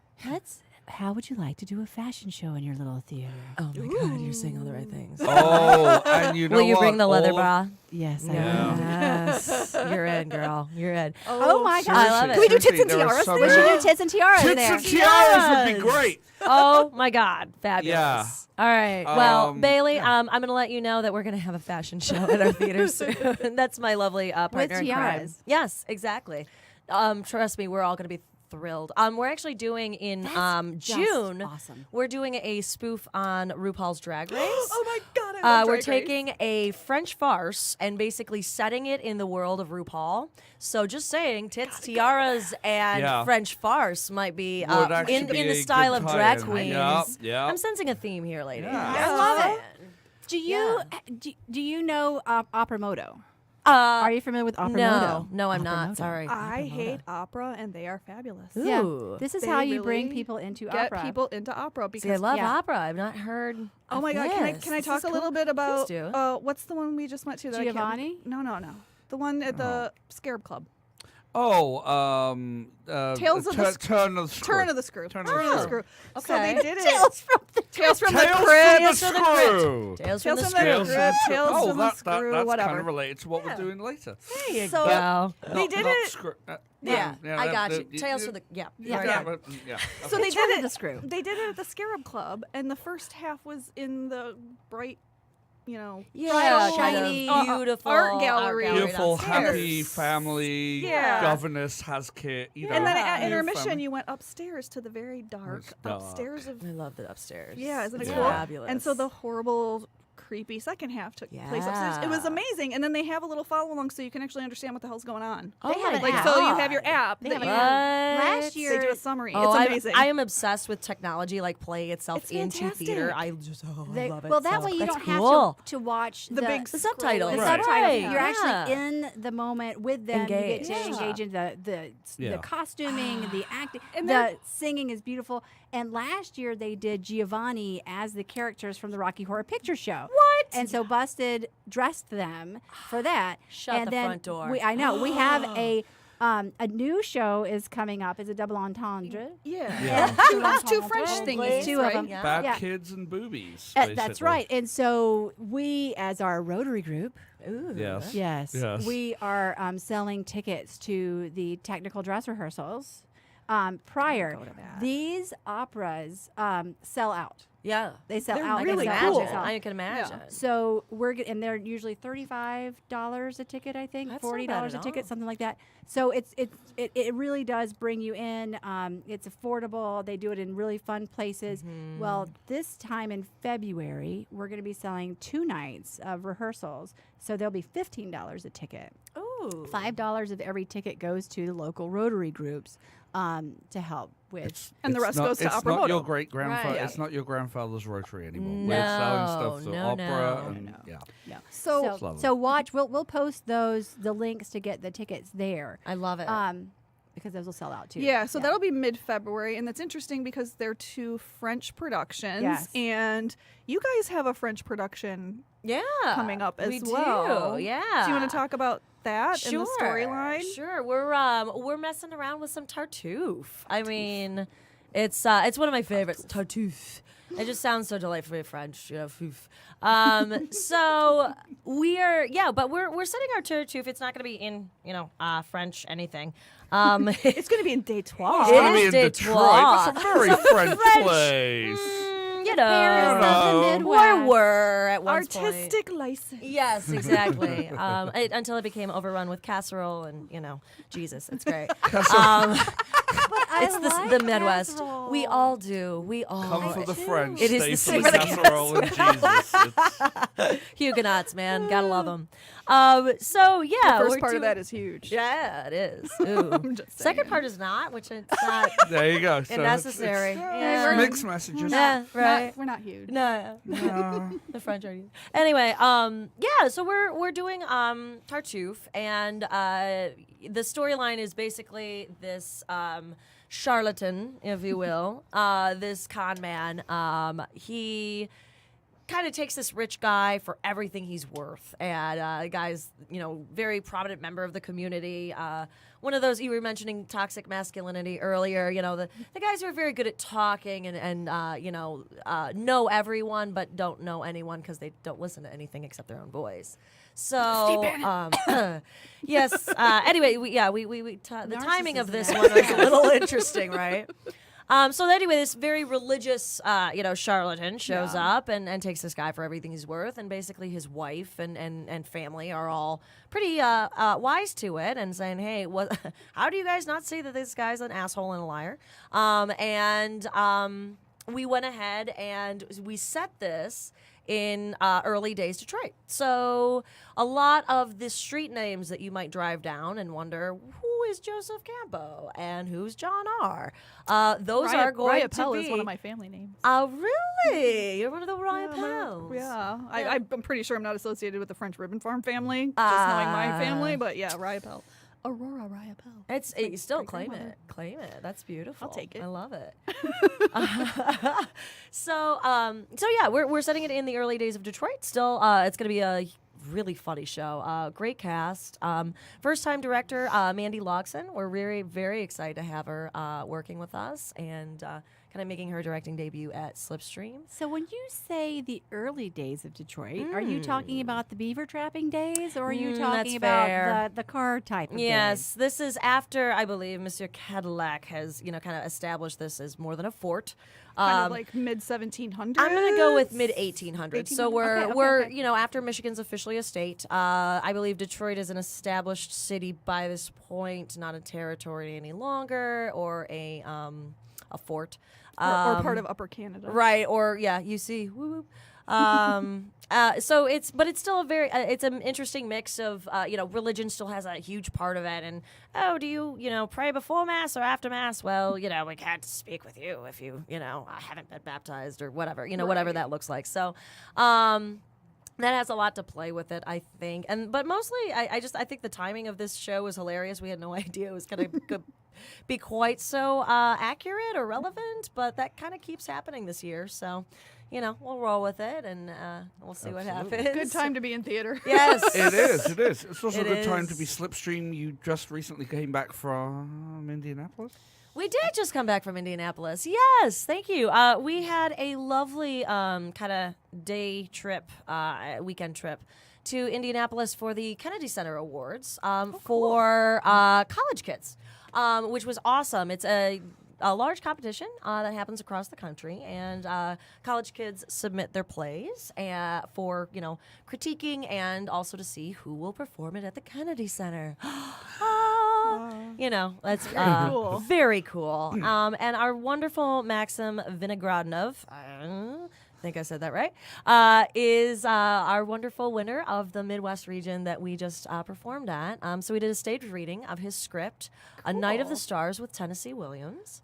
How would you like to do a fashion show in your little theater? Oh my God, you're saying all the right things. Oh, and you know Will you what? bring the leather All of- bra? Yes, I Yeah. will. Yes, you're in, girl. You're in. Oh my seriously, gosh. I love it. Can we do tits seriously, and there are tiaras? so We many- should do tits and tiaras Tits there. and tiaras would be great. Oh my God, fabulous! Yeah. All right. Well, Bailey, yeah. I'm going to let you know that we're going to have a fashion show at our theater soon. That's my lovely partner in crime. tiaras. Yes, exactly. Trust me, we're all going to be thrilled. We're actually doing in Just June. awesome. We're doing a spoof on RuPaul's Drag Race. Oh my god, I love We're Drag Race. taking a French farce and basically setting it in the world of RuPaul. So just saying, tits, tiaras, and Yeah. French farce might be Would actually in be the a style good of drag tie-in. queens. Yep, yep. I'm sensing a theme here, ladies. Yeah. I love it. Do Yeah. you do you know Opera Moto? Uh, Are you familiar with Opera Moto? no, I'm not. Opera Sorry. I hate opera and they are fabulous. Ooh. Yeah. This is They how you bring really people into Get opera. people into opera because See, I love yeah. opera. I've not heard. Oh of my god, can I this. can I This talk is a cool. little bit about Please do. what's the one we just went to that I Giovanni? can't, no. The one at the Scarab Club. Oh, Tales of the Turn of the Screw. Turn of the Screw. Turn Turn of of the the Screw. Screw. So they Okay. did it. Tales from the Tales from Tales the from Crypt. the Tales from the Crypt. Screw. Tales from Tales the from the Screw. Crypt. Tales Oh, from the that's Screw. kind Whatever. of related to what Yeah. we're doing later. There you So- go. They did it- Yeah, I that- got you. that- Tales from the yeah. Yeah. Right. Yeah. Yeah. So Okay. they Turn did of it. the Screw. They did it at the Scarab Club, and the first half was in the bright, Yeah, kind shiny, of beautiful art gallery. Beautiful, downstairs. happy family. Yeah. Governess has kid. You know, And then Yeah. at new intermission, family. you went upstairs to the very dark, It's dark. upstairs of I love the upstairs. yeah, isn't it Yeah. cool? Fabulous. And so the horrible, creepy second half took place upstairs. It was Yeah. amazing. And then they have a little follow along so you can actually understand what the hell's going on. Oh They have my an Like app. so, you have your app. They that have you an app. What? Last They year, do a summary. Oh, It's amazing. I am obsessed with technology, like playing itself It's into fantastic. theater. I just I love it. well, that so. way you That's don't cool. have to watch The big The subtitles. the Right. subtitles. Right, You're yeah. actually in the moment with them. You get to Engaged. engage in the Yeah. costuming, the acting, And the they're- singing is beautiful. And last year they did Giovanni as the characters from the Rocky Horror Picture Show. What? And so Busted dressed them for that. Shut and the then front door. I know we have a new show is coming up. It's a double entendre. yeah. Yeah. It's two French thingies, Two of right? them. Yeah. Bad Yeah. kids and boobies. That's basically. right. And so we, as our Rotary group, Ooh. Yes. yes, Yes. we are selling tickets to the technical dress rehearsals. Prior, Go to that. these operas sell out. Yeah. They sell They're out. I They can really sell imagine. out. cool. They sell out. I can imagine. So and they're usually $35 a ticket, I think, That's not $40 bad a at ticket, all. something like that. So it really does bring you in. It's affordable. They do it in really fun places. Mm-hmm. Well, this time in February, we're going to be selling 2 nights of rehearsals. So they'll be $15 a ticket. Ooh. $5 of every ticket goes to the local Rotary groups to help with. And the It's rest not- goes to it's Opera not your Moto. great grandfather. Right. It's not your grandfather's Rotary anymore. No, We're selling stuff to no, opera no. and No. yeah. No. So, lovely. So watch. We'll post the links to get the tickets there. I love it. Because those will sell out too. yeah, so that'll be mid-February, and that's interesting because they're two French productions, Yes. and you guys have a French production yeah. coming up as we well. do. Yeah. Do you want to talk about that in the storyline? Sure. We're messing around with some Tartuffe. I mean, it's one of my favorites. Tartuffe. It just sounds so delightfully French, Foof. So but we're setting our Tartuffe. It's not going to be in, French anything. It's going to be in Detroit. It's going to be in Detroit. Detroit. That's a very French place. Paris of the Midwest. Were at one point. Artistic license. Yes, exactly. Until it became overrun with casserole and, Jesus, it's great. It's the Midwest. casserole. We all do. We all. Come for the French. It is Stay the for the secret casserole and Jesus. It's- Huguenots, man. Gotta love them. So, yeah. The first we're part of doing- that is huge. Yeah, it is. Ooh. I'm just saying. Second part is not, which it's not there you go. So necessary. It's Yeah. mixed messages. Yeah, right. We're not huge. No. No. The French are. Anyway, so we're doing Tartuffe, and the storyline is basically this charlatan, if you will, this con man. He kind of takes this rich guy for everything he's worth, and the guy's very prominent member of the community. One of those, you were mentioning toxic masculinity earlier. The guys who are very good at talking and know everyone but don't know anyone because they don't listen to anything except their own voice. So yes. Anyway, the timing of this one was a little interesting, right? So anyway, this very religious, charlatan shows up and takes this guy for everything he's worth, and basically his wife and family are all pretty wise to it and saying, "Hey, how do you guys not see that this guy's an asshole and a liar?" We went ahead and we set this in early days Detroit. So a lot of the street names that you might drive down and wonder, who is Joseph Campo and who's John R? Those are going to Pell be. is one of my family names. Oh, really? You're one of the Raya Pels. Yeah. I'm pretty sure I'm not associated with the French Ribbon Farm family, just knowing my family, but yeah, Raya Pell. Aurora Raya Pell. You still claim it. Claim it. That's beautiful. I'll take it. I love it. So yeah, we're setting it in the early days of Detroit. Still, it's going to be a really funny show. Great cast. First time director Mandy Logson. We're very, very excited to have her working with us and kind of making her directing debut at Slipstream. So when you say the early days of Detroit, are you talking about the beaver trapping days, or are you talking that's about fair. the car type of Yes, days? this is after, I believe, Monsieur Cadillac has, kind of established this as more than a fort. Kind of like mid 1700s. I'm gonna go with mid 1800s. So we're Okay. after Michigan's officially a state. I believe Detroit is an established city by this point, not a territory any longer, or a fort, or part of Upper Canada. right? Or you see, whoop. So it's still it's an interesting mix of, religion still has a huge part of it. And, do you, pray before Mass or after Mass? Well, we can't speak with you if you, haven't been baptized or whatever, whatever that looks like. So, that has a lot to play with it, I think. But mostly, I think the timing of this show was hilarious. We had no idea it was going to be quite so accurate or relevant, but that kind of keeps happening this year. So, we'll roll with it, and we'll see what happens. Good time to be in theater. Yes. It is. It's also It a good time to is. be Slipstream. You just recently came back from Indianapolis. We did just come back from Indianapolis. Yes, thank you. We had a lovely kind of day trip, weekend trip to Indianapolis for the Kennedy Center Awards for college kids, which was awesome. It's a large competition that happens across the country, and college kids submit their plays for critiquing and also to see who will perform it at the Kennedy Center. That's cool. Very cool. And our wonderful Maxim Vinogradov, I think I said that right, is our wonderful winner of the Midwest region that we just performed at. So we did a stage reading of his script, A Night of the Stars with Tennessee Williams,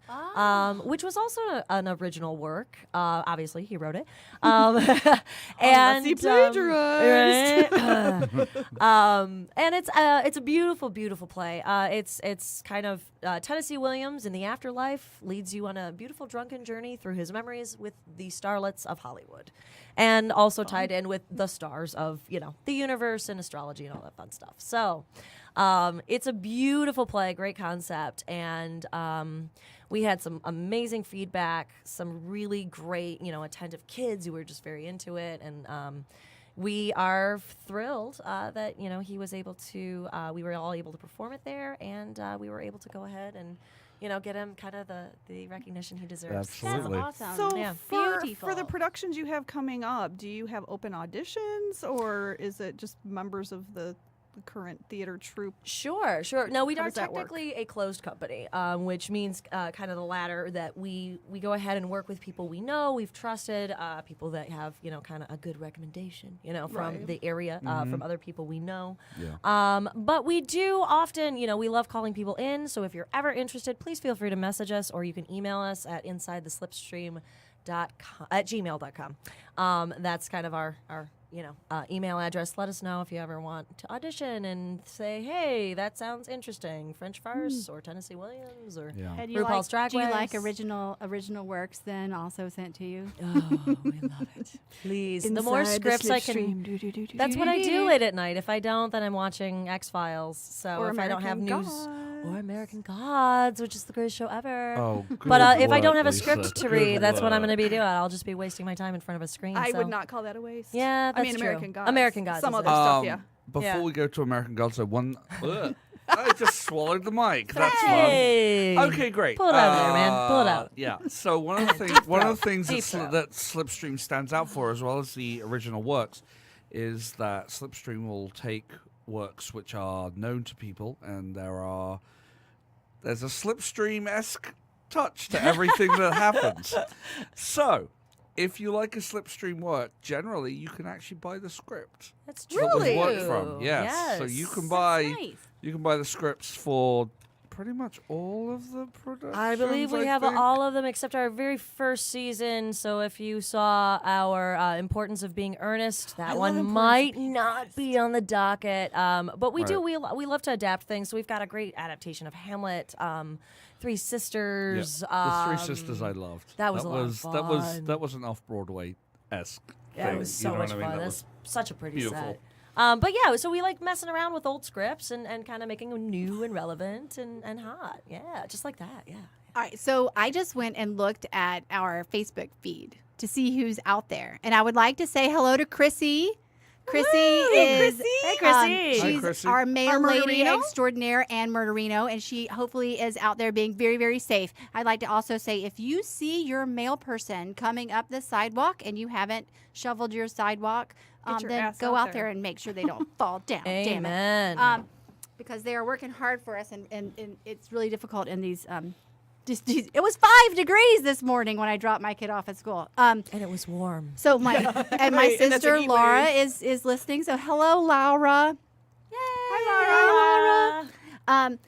which was also an original work. Obviously, he wrote it. And he plagiarized. and it's a beautiful, beautiful play. It's kind of Tennessee Williams in the afterlife leads you on a beautiful drunken journey through his memories with the starlets of Hollywood. Hollywood. And also tied in with the stars of, the universe and astrology and all that fun stuff. So it's a beautiful play, great concept. And we had some amazing feedback, some really great, attentive kids who were just very into it. And we are thrilled that, he was able to, we were all able to perform it there. And we were able to go ahead and, get him kind of the recognition he deserves. Absolutely. That's awesome. So Yeah. for Beautiful. the productions you have coming up, do you have open auditions, or is it just members of the current theater troupe? Sure. No, we How are does that work? technically a closed company, which means kind of the latter, that we go ahead and work with people we know, we've trusted, people that have, kind of a good recommendation, from Right. the area, from other people we know. Yeah. But we do often, we love calling people in. So if you're ever interested, please feel free to message us, or you can email us at insidetheslipstream@gmail.com. That's kind of our email address. Let us know if you ever want to audition and say, hey, that sounds interesting. French farce or Tennessee Williams or Yeah. And RuPaul's Drag do you Race. like original works then also sent to you? Oh, we love it. Please. The more scripts I can. That's what I do late at night. If I don't, then I'm watching X-Files. So Or if I don't have American news. Gods. Or American Gods, which is the greatest show ever. Oh, But good if I don't work, have a Lisa. script to Good read, that's what I'm work. going to be doing. I'll just be wasting my time in front of a screen. I so. would not call that a waste. Yeah, that's I mean, true. American Gods. American Gods Some is other it. stuff, yeah. Before Yeah. we go to American Gods, I just swallowed the mic. That's Hey! fun. Okay, great. Pull it out of there, man. Pull it out. Yeah. So one of the things Deep that, throat. that Slipstream stands out for, as well as the original works, is that Slipstream will take works which are known to people, and there's a Slipstream-esque touch to everything that happens. So, if you like a Slipstream work, generally you can actually buy the script. That's that was true. worked from. Yes. So you can buy the scripts for pretty much all of the productions. I believe we have think. all of them except our very first season. So if you saw our Importance of Being Earnest, that one might not be on the docket. But we do. We love to adapt things. So we've got a great adaptation of Hamlet, Three Sisters. The Three Sisters I loved. that was a lot of fun. That was an off-Broadway-esque Yeah, thing, it was you so know much what I mean? fun. That That's was such a pretty beautiful. set. But yeah, so we like messing around with old scripts and kind of making them new and relevant and hot. Yeah, just like that. Yeah. All right, so I just went and looked at our Facebook feed to see who's out there, and I would like to say hello to Chrissy. Chrissy is Hey, Chrissy. Hi, she's Chrissy. our mail Our lady murderino? extraordinaire and murderino, and she hopefully is out there being very, very safe. I'd like to also say if you see your mail person coming up the sidewalk and you haven't shoveled your sidewalk, Get your then ass go out out there there. and make sure they don't fall down. Damn it. Amen. Because they are working hard for us, and it's really difficult in these. It was 5 degrees this morning when I dropped my kid off at school. And it was warm. So my and my Right, and that's a sister heat Laura wave. is listening. So hello, Laura. Yay! Hi, Laura.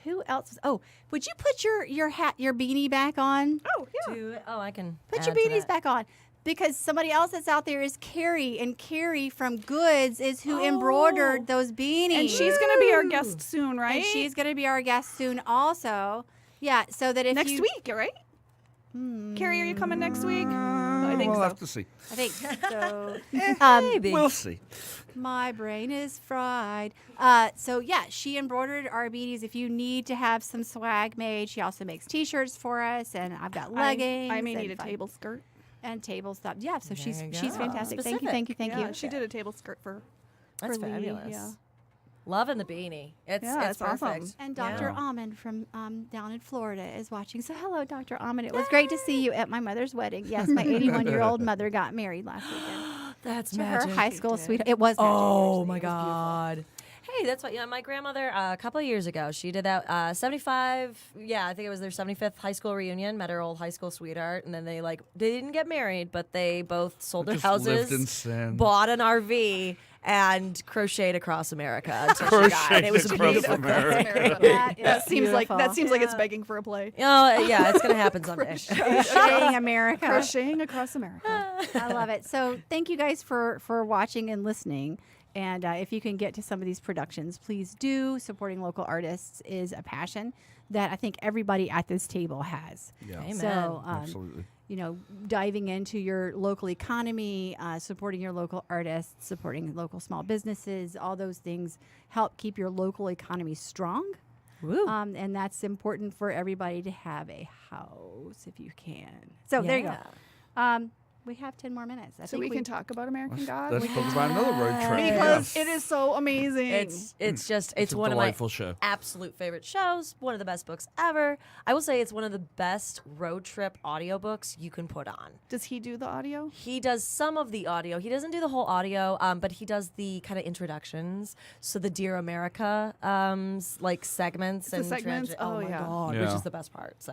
Who else? Oh, would you put your hat, your beanie back on? Oh, yeah. I can Put your add to beanies that. back on. Because somebody else that's out there is Carrie, and Carrie from Goods is who embroidered those beanies. And she's going to be our guest soon, right? And she's going to be our guest soon also. Yeah, so that if next you... week, right? Carrie, are you coming next week? I think we'll so. have to see. I think so. Maybe. We'll see. My brain is fried. So yeah, she embroidered our beanies. If you need to have some swag made, she also makes T-shirts for us, and I've got leggings. I may and need a fun- table skirt. and table stuff. Yeah, so There she's you she's go. fantastic. Thank you, Specific. thank you, thank Yeah, you. she did a table skirt for That's for Lee, fabulous. yeah. Loving the beanie. It's Yeah, it's it's awesome. perfect. And Dr. Yeah. Almond from down in Florida is watching. So hello, Dr. Almond. It was great to see you at my mother's wedding. Yes, my 81-year-old mother got married last weekend. That's To magic. her high school sweetheart. It was magic. Oh actually. my It was beautiful. God. Hey, that's what. Yeah, my grandmother a couple of years ago, she did that 75. Yeah, I think it was their 75th high school reunion. Met her old high school sweetheart, and then they didn't get married, but they both sold their Just lived in houses, sin. bought an RV, and crocheted across America until she died. It was Crocheted across beautiful. America. That is That seems like beautiful. it's begging for a play. Oh yeah, it's gonna happen someday. Crocheting America. Crocheting across America. I love it. So thank you guys for watching and listening. And if you can get to some of these productions, please do. Supporting local artists is a passion that I think everybody at this table has. Yeah. Amen. So, Absolutely. you know, diving into your local economy, supporting your local artists, supporting local small businesses, all those things help keep your local economy strong. Woo. And that's important for everybody to have a house if you can. So there you go. We have 10 more minutes. I So think we can talk about American God? Let's talk about another road trip. Because Yes. it is so amazing. It's a one of my delightful show. absolute favorite shows, one of the best books ever. I will say it's one of the best road trip audiobooks you can put on. Does he do the audio? He does some of the audio. He doesn't do the whole audio, but he does the kind of introductions. So the Dear America like segments The and segments? oh Oh, my yeah. god, which Yeah. is the best part. So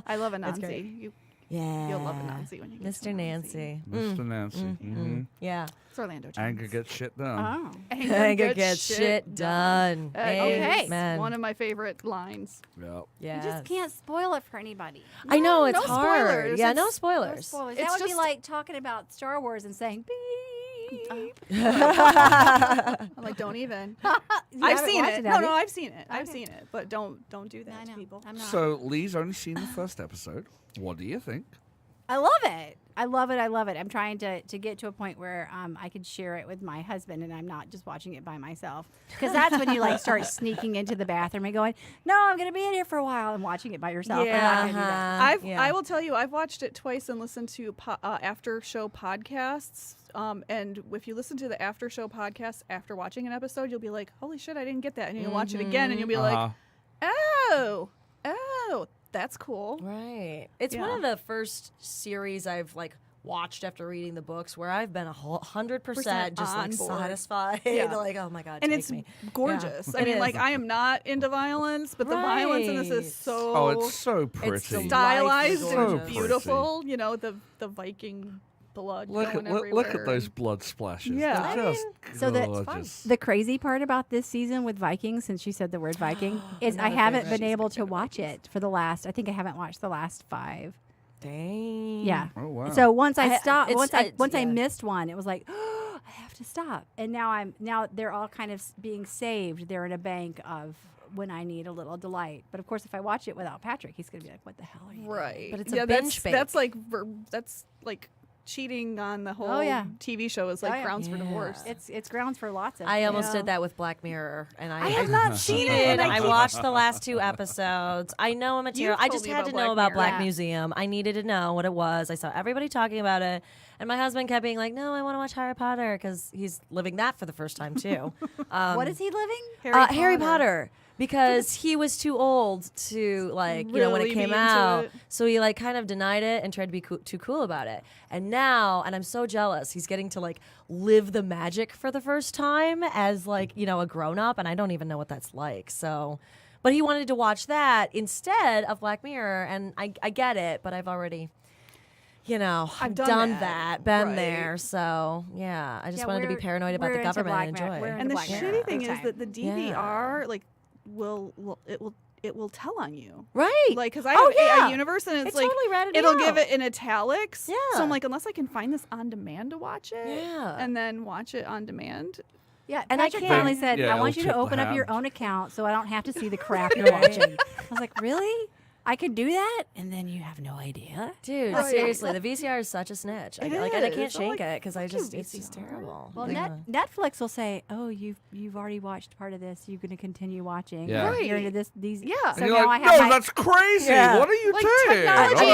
I love It's Anansi. great. You'll yeah, love Anansi when you get to Mr. Nancy. Mr. Nancy. Mm-hmm. Yeah, It's Orlando Jones. Anger gets shit done. Oh. anger gets shit done. Okay. Amen. One of my favorite lines. Yeah. Yeah, You just can't spoil it for anybody. I know it's no hard. spoilers. Yeah, It's- no No spoilers. spoilers. It's That would be just- like talking about Star Wars and saying beep. I'm like, don't even. You I've haven't seen watched it. have No, you? I've seen it. I've Okay. seen it. But don't do that I to know. people. I'm not. So Lee's only seen the first episode. What do you think? I love it. I love it. I love it. I'm trying to get to a point where I could share it with my husband and I'm not just watching it by myself. Because that's when you like start sneaking into the bathroom and going, no, I'm going to be in here for a while and watching it by yourself. We're not gonna do that. I will tell you, I've watched it twice and listened to after show podcasts. And if you listen to the after show podcast after watching an episode, you'll be like, holy shit, I didn't get that. And you'll watch it again and you'll be like, oh, that's cool. Right. It's one Yeah. of the first series I've like watched after reading the books where I've been 100% just on like board. satisfied. Yeah. Like, oh my god, And take it's me. gorgeous. I It mean, is. like, I am not into violence, but the violence in this Right. is so Oh, it's so pretty. stylized So and pretty. beautiful. You know, the Viking blood Look going at everywhere. look at those blood splashes. Yeah. They're I just So the- gorgeous. The crazy part about this season with Vikings, since you said the word Viking, is I Another haven't favorite. been able to watch it for the last, I think I haven't watched the last 5. Dang. Yeah. Oh wow. So once I I- stopped, it's- once I yeah. missed one, it was like, I have to stop. And now they're all kind of being saved. They're in a bank of when I need a little delight. But of course, if I watch it without Patrick, he's gonna be like, "What the hell are you?" doing?" Right. But it's a yeah, binge that's bake. that's like cheating on the whole yeah. TV show is like Oh, yeah. grounds for Yeah. divorce. It's grounds for lots of. I almost you know. did that with Black Mirror, and I have not seen it, and I watched the last 2 episodes. I know a material. You've I told just me had about to know Black about Mirror. Black Yeah. Museum. I needed to know what it was. I saw everybody talking about it, and my husband kept being like, "No, I want to watch Harry Potter," because he's living that for the first time too. What is he living? Harry Potter. Because he was too old to like, when Really it be came into out. it. So he like kind of denied it and tried to be too cool about it. And now, and I'm so jealous, he's getting to like live the magic for the first time as like, a grown up. And I don't even know what that's like. So, but he wanted to watch that instead of Black Mirror. And I get it, but I've already, I've done that, that. been Right. there. So yeah, I just wanted to be paranoid about we're the into government Black and Mirror. enjoy We're it. into And the Black shitty Mirror thing big is time. that the DVR like it will tell on you. Right. Like, because I Oh, have yeah. AI Universe, and it's It like totally ratted me it'll give out. it in italics. Yeah. So I'm like, unless I can find this on demand to watch it, Yeah. and then watch it on demand. Yeah, And I Patrick can't- finally said, Yeah, "I want it'll you to tip the open up your hand. own account so I don't have to see the crap you're watching." I was like, "Really? I can do that?" And then you have no idea. Dude, Right. seriously, the VCR is such a snitch. I It can't is. shake I'm like, it because I fuck you, just it's just VCR. terrible. Well, Yeah. Netflix will say, "Oh, you've already watched part of this. You're going to continue watching. Yeah. You're Right. into this. These. Yeah. So and you're now like, I have no, my, that's crazy. Yeah. What are you Like, doing? technology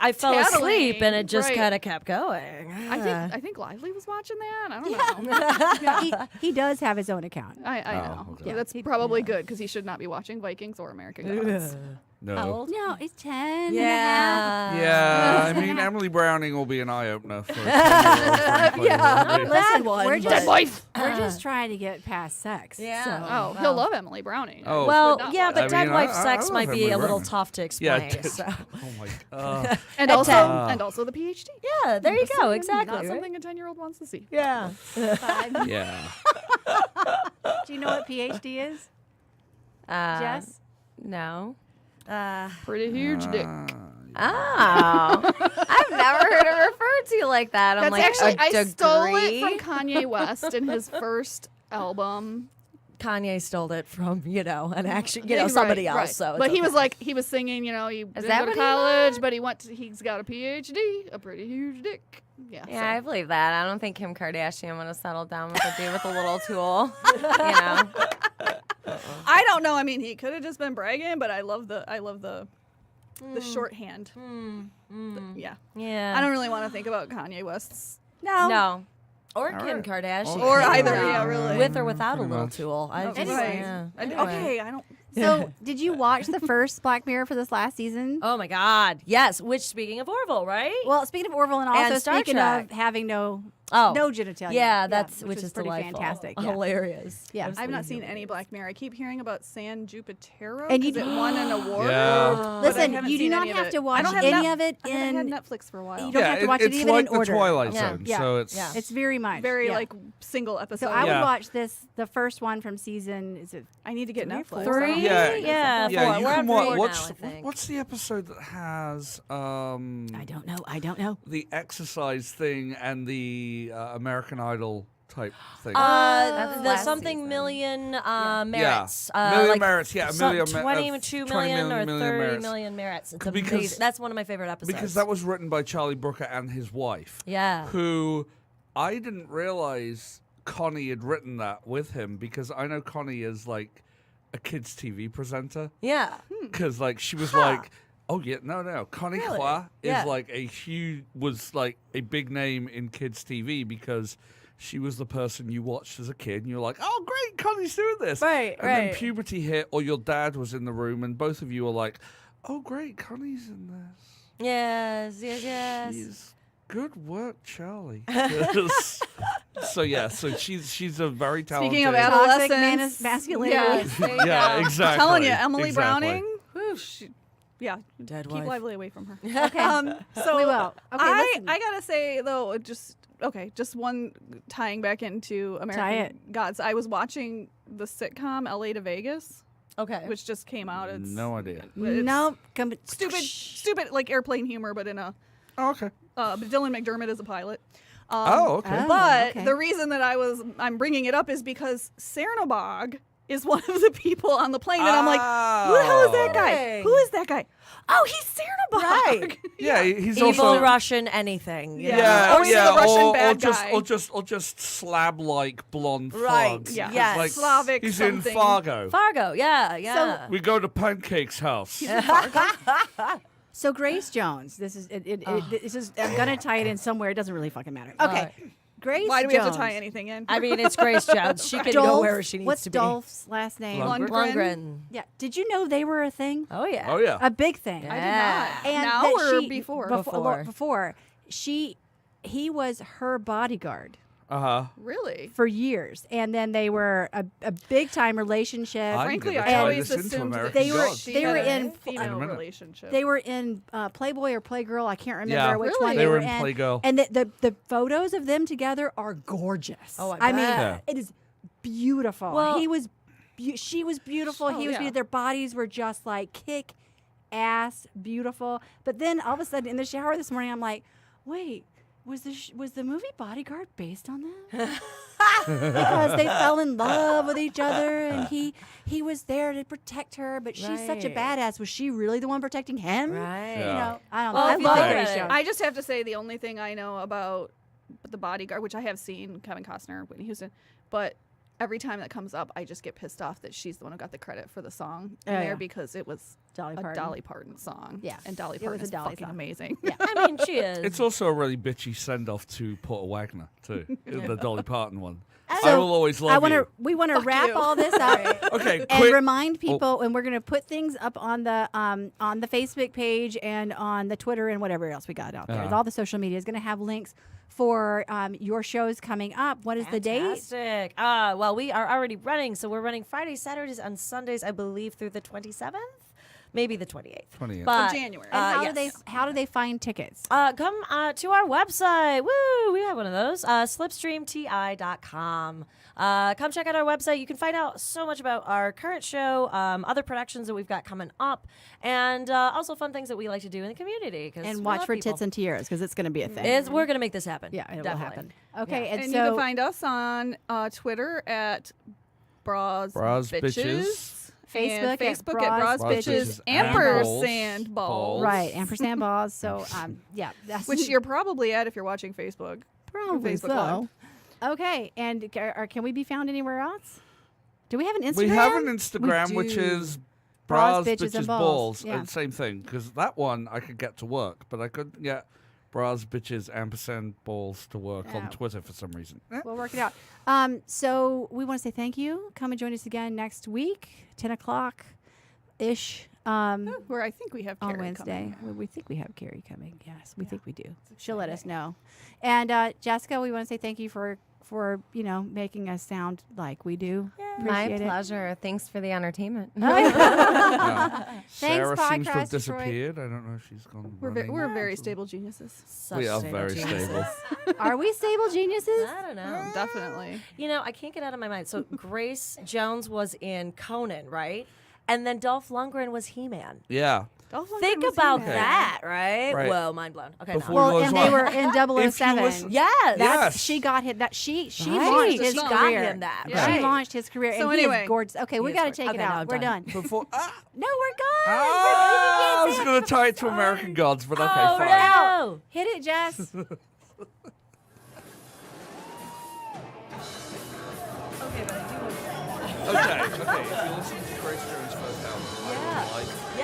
I fell tattling, asleep and it just right. kind of kept going. I think Lively was watching that. I don't know. he does have his own account. I Oh, know. okay. Yeah, that's probably good because he should not be watching Vikings or American Gods. No. How old? No, he's 10 Yeah. Yeah, I mean, Emily Browning will be an eye opener for a 10-year-old. Yeah. Listen, one, we're but- just, wife. we're just trying to get past sex. Yeah. So. Oh, he'll love Emily Browning. Oh. Well, Would not yeah, watch but I dead mean, wife I sex love might be Emily a little Browning. tough to Yeah. explain. So. Oh my god. and also the PhD. Yeah, there you Just go. saying, Exactly. Not right? something a 10-year-old wants to see. Yeah. Yeah. Do you know what PhD is, Jess? No. Pretty huge dick. Oh, I've never heard it referred to like that. I'm That's like, actually a I degree? stole it from Kanye West in his first album. Kanye stole it from, an action, Right, somebody else. right. So, but it's he was okay. like, he was singing, he didn't that go to what he college, but he's got a PhD, a pretty huge dick. Yeah. Yeah, I so. believe that. I don't think Kim Kardashian would have settled down with a dude with a little tool. You know. I don't know. I mean, he could have just been bragging, but I love the shorthand. Yeah. Yeah. I don't really want to think about Kanye West's No. Or All Kim right. Kardashian. or Yeah. either. No. Yeah, really. With or without a Pretty little much. tool. I just, Right. yeah. Okay, I don't. So, did you watch the first Black Mirror for this last season? Oh my God. Yes. Which, speaking of Orville, right? Well, speaking of Orville, and also And Star speaking Trek. of having no Yeah, genitalia. Yeah, which is pretty delightful. fantastic. Yeah. Hilarious. Yeah. I've not seen any Black Mirror. I keep hearing about San Junipero And you- because it won an award. Yeah. but I Listen, haven't you do seen not any of have it. to I watch don't have any Net- of it I haven't in. had Netflix for a while. You don't have to watch it it's even like in order. the Twilight Yeah. Zone, Yeah. so it's Yeah. It's very much Very yeah. like single episode. So I Yeah. would watch the first one from season. Is it? I need to get Netflix. Three? Yeah. Yeah. yeah. Four. You We're can on watch. four now, What's I think. what's the episode that has I don't know. I don't know. the exercise thing and the American Idol type thing? That's The last something season. million yeah, merits. million merits. Yeah, a some- million. 22 million or 30 merits. million merits. It's Because- amazing. That's one of my favorite episodes. Because that was written by Charlie Brooker and his wife, Yeah. who I didn't realize Connie had written that with him, because I know Connie is like a kids TV presenter, Yeah. because like she was like, oh yeah, no, Connie Really? Hua Yeah. is like was like a big name in kids TV because she was the person you watched as a kid and you're like, oh great, Connie's doing this. Right, and then right. puberty hit, or your dad was in the room and both of you were like, oh great, Connie's in this. Yes. She's good work, Charlie. so she's a very talented. Speaking of Toxic adolescence, masculinity. yes. yeah, exactly. I'm telling you, Emily exactly. Browning. Whew, yeah, Dead keep wife. lively away from her. Okay. So We will. Okay, I listen. gotta say though, just one tying back into American Gods. I was watching the sitcom L.A. to Vegas, Okay. which just came out. It's No idea. it's No, stupid like airplane humor, but in a Oh, okay. but Dylan McDermott is a pilot. Oh, okay. But okay. the reason that I'm bringing it up is because Cernobog is one of the people on the plane, and I'm like, who the hell is that guy? Dang. Who is that guy? Oh, he's Cernobog. Right. Yeah, he's Evil also Russian anything. you Yeah. know? Yeah, Or he's yeah, a Russian or bad just guy. or just slab like blonde Right, thugs. Yeah. Yes. Like, Slavic he's something. in Fargo. Fargo. Yeah. We go to Pancake's house. So Grace Jones, this is this is I'm gonna tie it in somewhere. It doesn't really fucking matter. Okay, right. Grace. Why do we have to tie Jones. anything in? I mean, it's Grace Jones. She can Dolph, go wherever she needs what's to be. Dolph's last name? Lundgren. Lundgren. Yeah. Did you know they were a thing? Oh yeah. Oh yeah. A big thing. Yeah. I did not. And now that or she- before? Before. He was her bodyguard Really? for years, and then they were a big time relationship. I'm Frankly, gonna I tie always this into assumed that American They were- Gods. she they were had a in- In a female minute. relationship. They were in Playboy or Playgirl. I can't remember Yeah. which Really? one They they were were in Playgirl. And the photos of them together are gorgeous. Oh, I mean, bet. Yeah. it is beautiful. Well- he was, she was beautiful. Oh, he was yeah. beautiful. Their bodies were just like kick ass beautiful. But then all of a sudden in the shower this morning, I'm like, wait. Was the movie Bodyguard based on that? Because they fell in love with each other, and he was there to protect her. But she's such a Right. badass. Was she really the one protecting him? Right. You Yeah. know, I don't know. Well, I if you love think Grace about it, Jones. I just have to say the only thing I know about the Bodyguard, which I have seen Kevin Costner, Whitney Houston, but every time that comes up, I just get pissed off that she's the one who got the credit for the song in Oh, there yeah. because it was Dolly a Parton. Dolly Parton song. Yeah. And Dolly It was Parton a is Dolly fucking song. amazing. Yeah. I mean, she is. It's also a really bitchy send off to Porter Wagner too, the Dolly Parton one. I So, will always love you. We want to Fuck wrap you. all this up. Okay, And quick. remind people, and we're going to put things up on the Facebook page and on the Twitter and whatever else we got out there. Uh-huh. All the social media is going to have links for your shows coming up. What is the date? Fantastic. Well, we are already running, so we're running Fridays, Saturdays, and Sundays, I believe, through the 27th. maybe the 28th. 28th. But, January. And yes. how do they find tickets? Come to our website. Woo! We have one of those. Slipstreamti.com. Come check out our website. You can find out so much about our current show, other productions that we've got coming up, and also fun things that we like to do in the community. And watch for Tits and Tears because it's going to be a thing. We're going to make this happen. Yeah, it will Definitely. happen. Okay, Yeah. and And so you can find us on Twitter at Bras Bitches. Facebook at Facebook Bras at Bras Bitches Bitches and ampersand Balls. balls. right, ampersand balls. So yeah, that's Which you're probably at if you're watching Facebook. probably Facebook Live. Okay, and can we be found anywhere else? Do we have an Instagram? We have an Instagram, which do. is Bras, Bras, Bitches, and Bitches, Balls. Balls. Yeah. Same thing, because that one I could get to work, but I couldn't get Bras, Bitches, ampersand Balls to work Oh. on Twitter for some reason. We'll work it out. So we want to say thank you. Come and join us again next week, 10 o'clock ish. Where I think we have On Karen Wednesday. coming. We think we have Carrie coming. Yes, we think we do. She'll let us know. And Jessica, we want to say thank you for making us sound like we do. My Appreciate it. pleasure. Thanks for the entertainment. Yeah. Sarah seems to have Podcast Detroit. disappeared. I don't know if she's gone. We're running. we're very stable geniuses. Such We are stable very geniuses. stable. Are we stable geniuses? I don't know. Definitely. You know, I can't get out of my mind. So Grace Jones was in Conan, right? And then Dolph Lundgren was He-Man. Yeah. Think about He-Man. that, right? Right. Whoa, mind blown. Okay, Before now. we Well, goes and they on. were in If you 007. listen- Yes. Yes. She got him. That she Right. launched his She got career. him that, She right. launched his career. So and he anyway. is gorgeous. Okay, we is got to gorgeous. take Okay, it now out. I'm We're done. done. Before. No, we're good. I was going to tie it to American Gods, but okay, Oh, fine. no. Hit it, Jess. Okay, okay. If you listen to Grace Jones' first album, I would like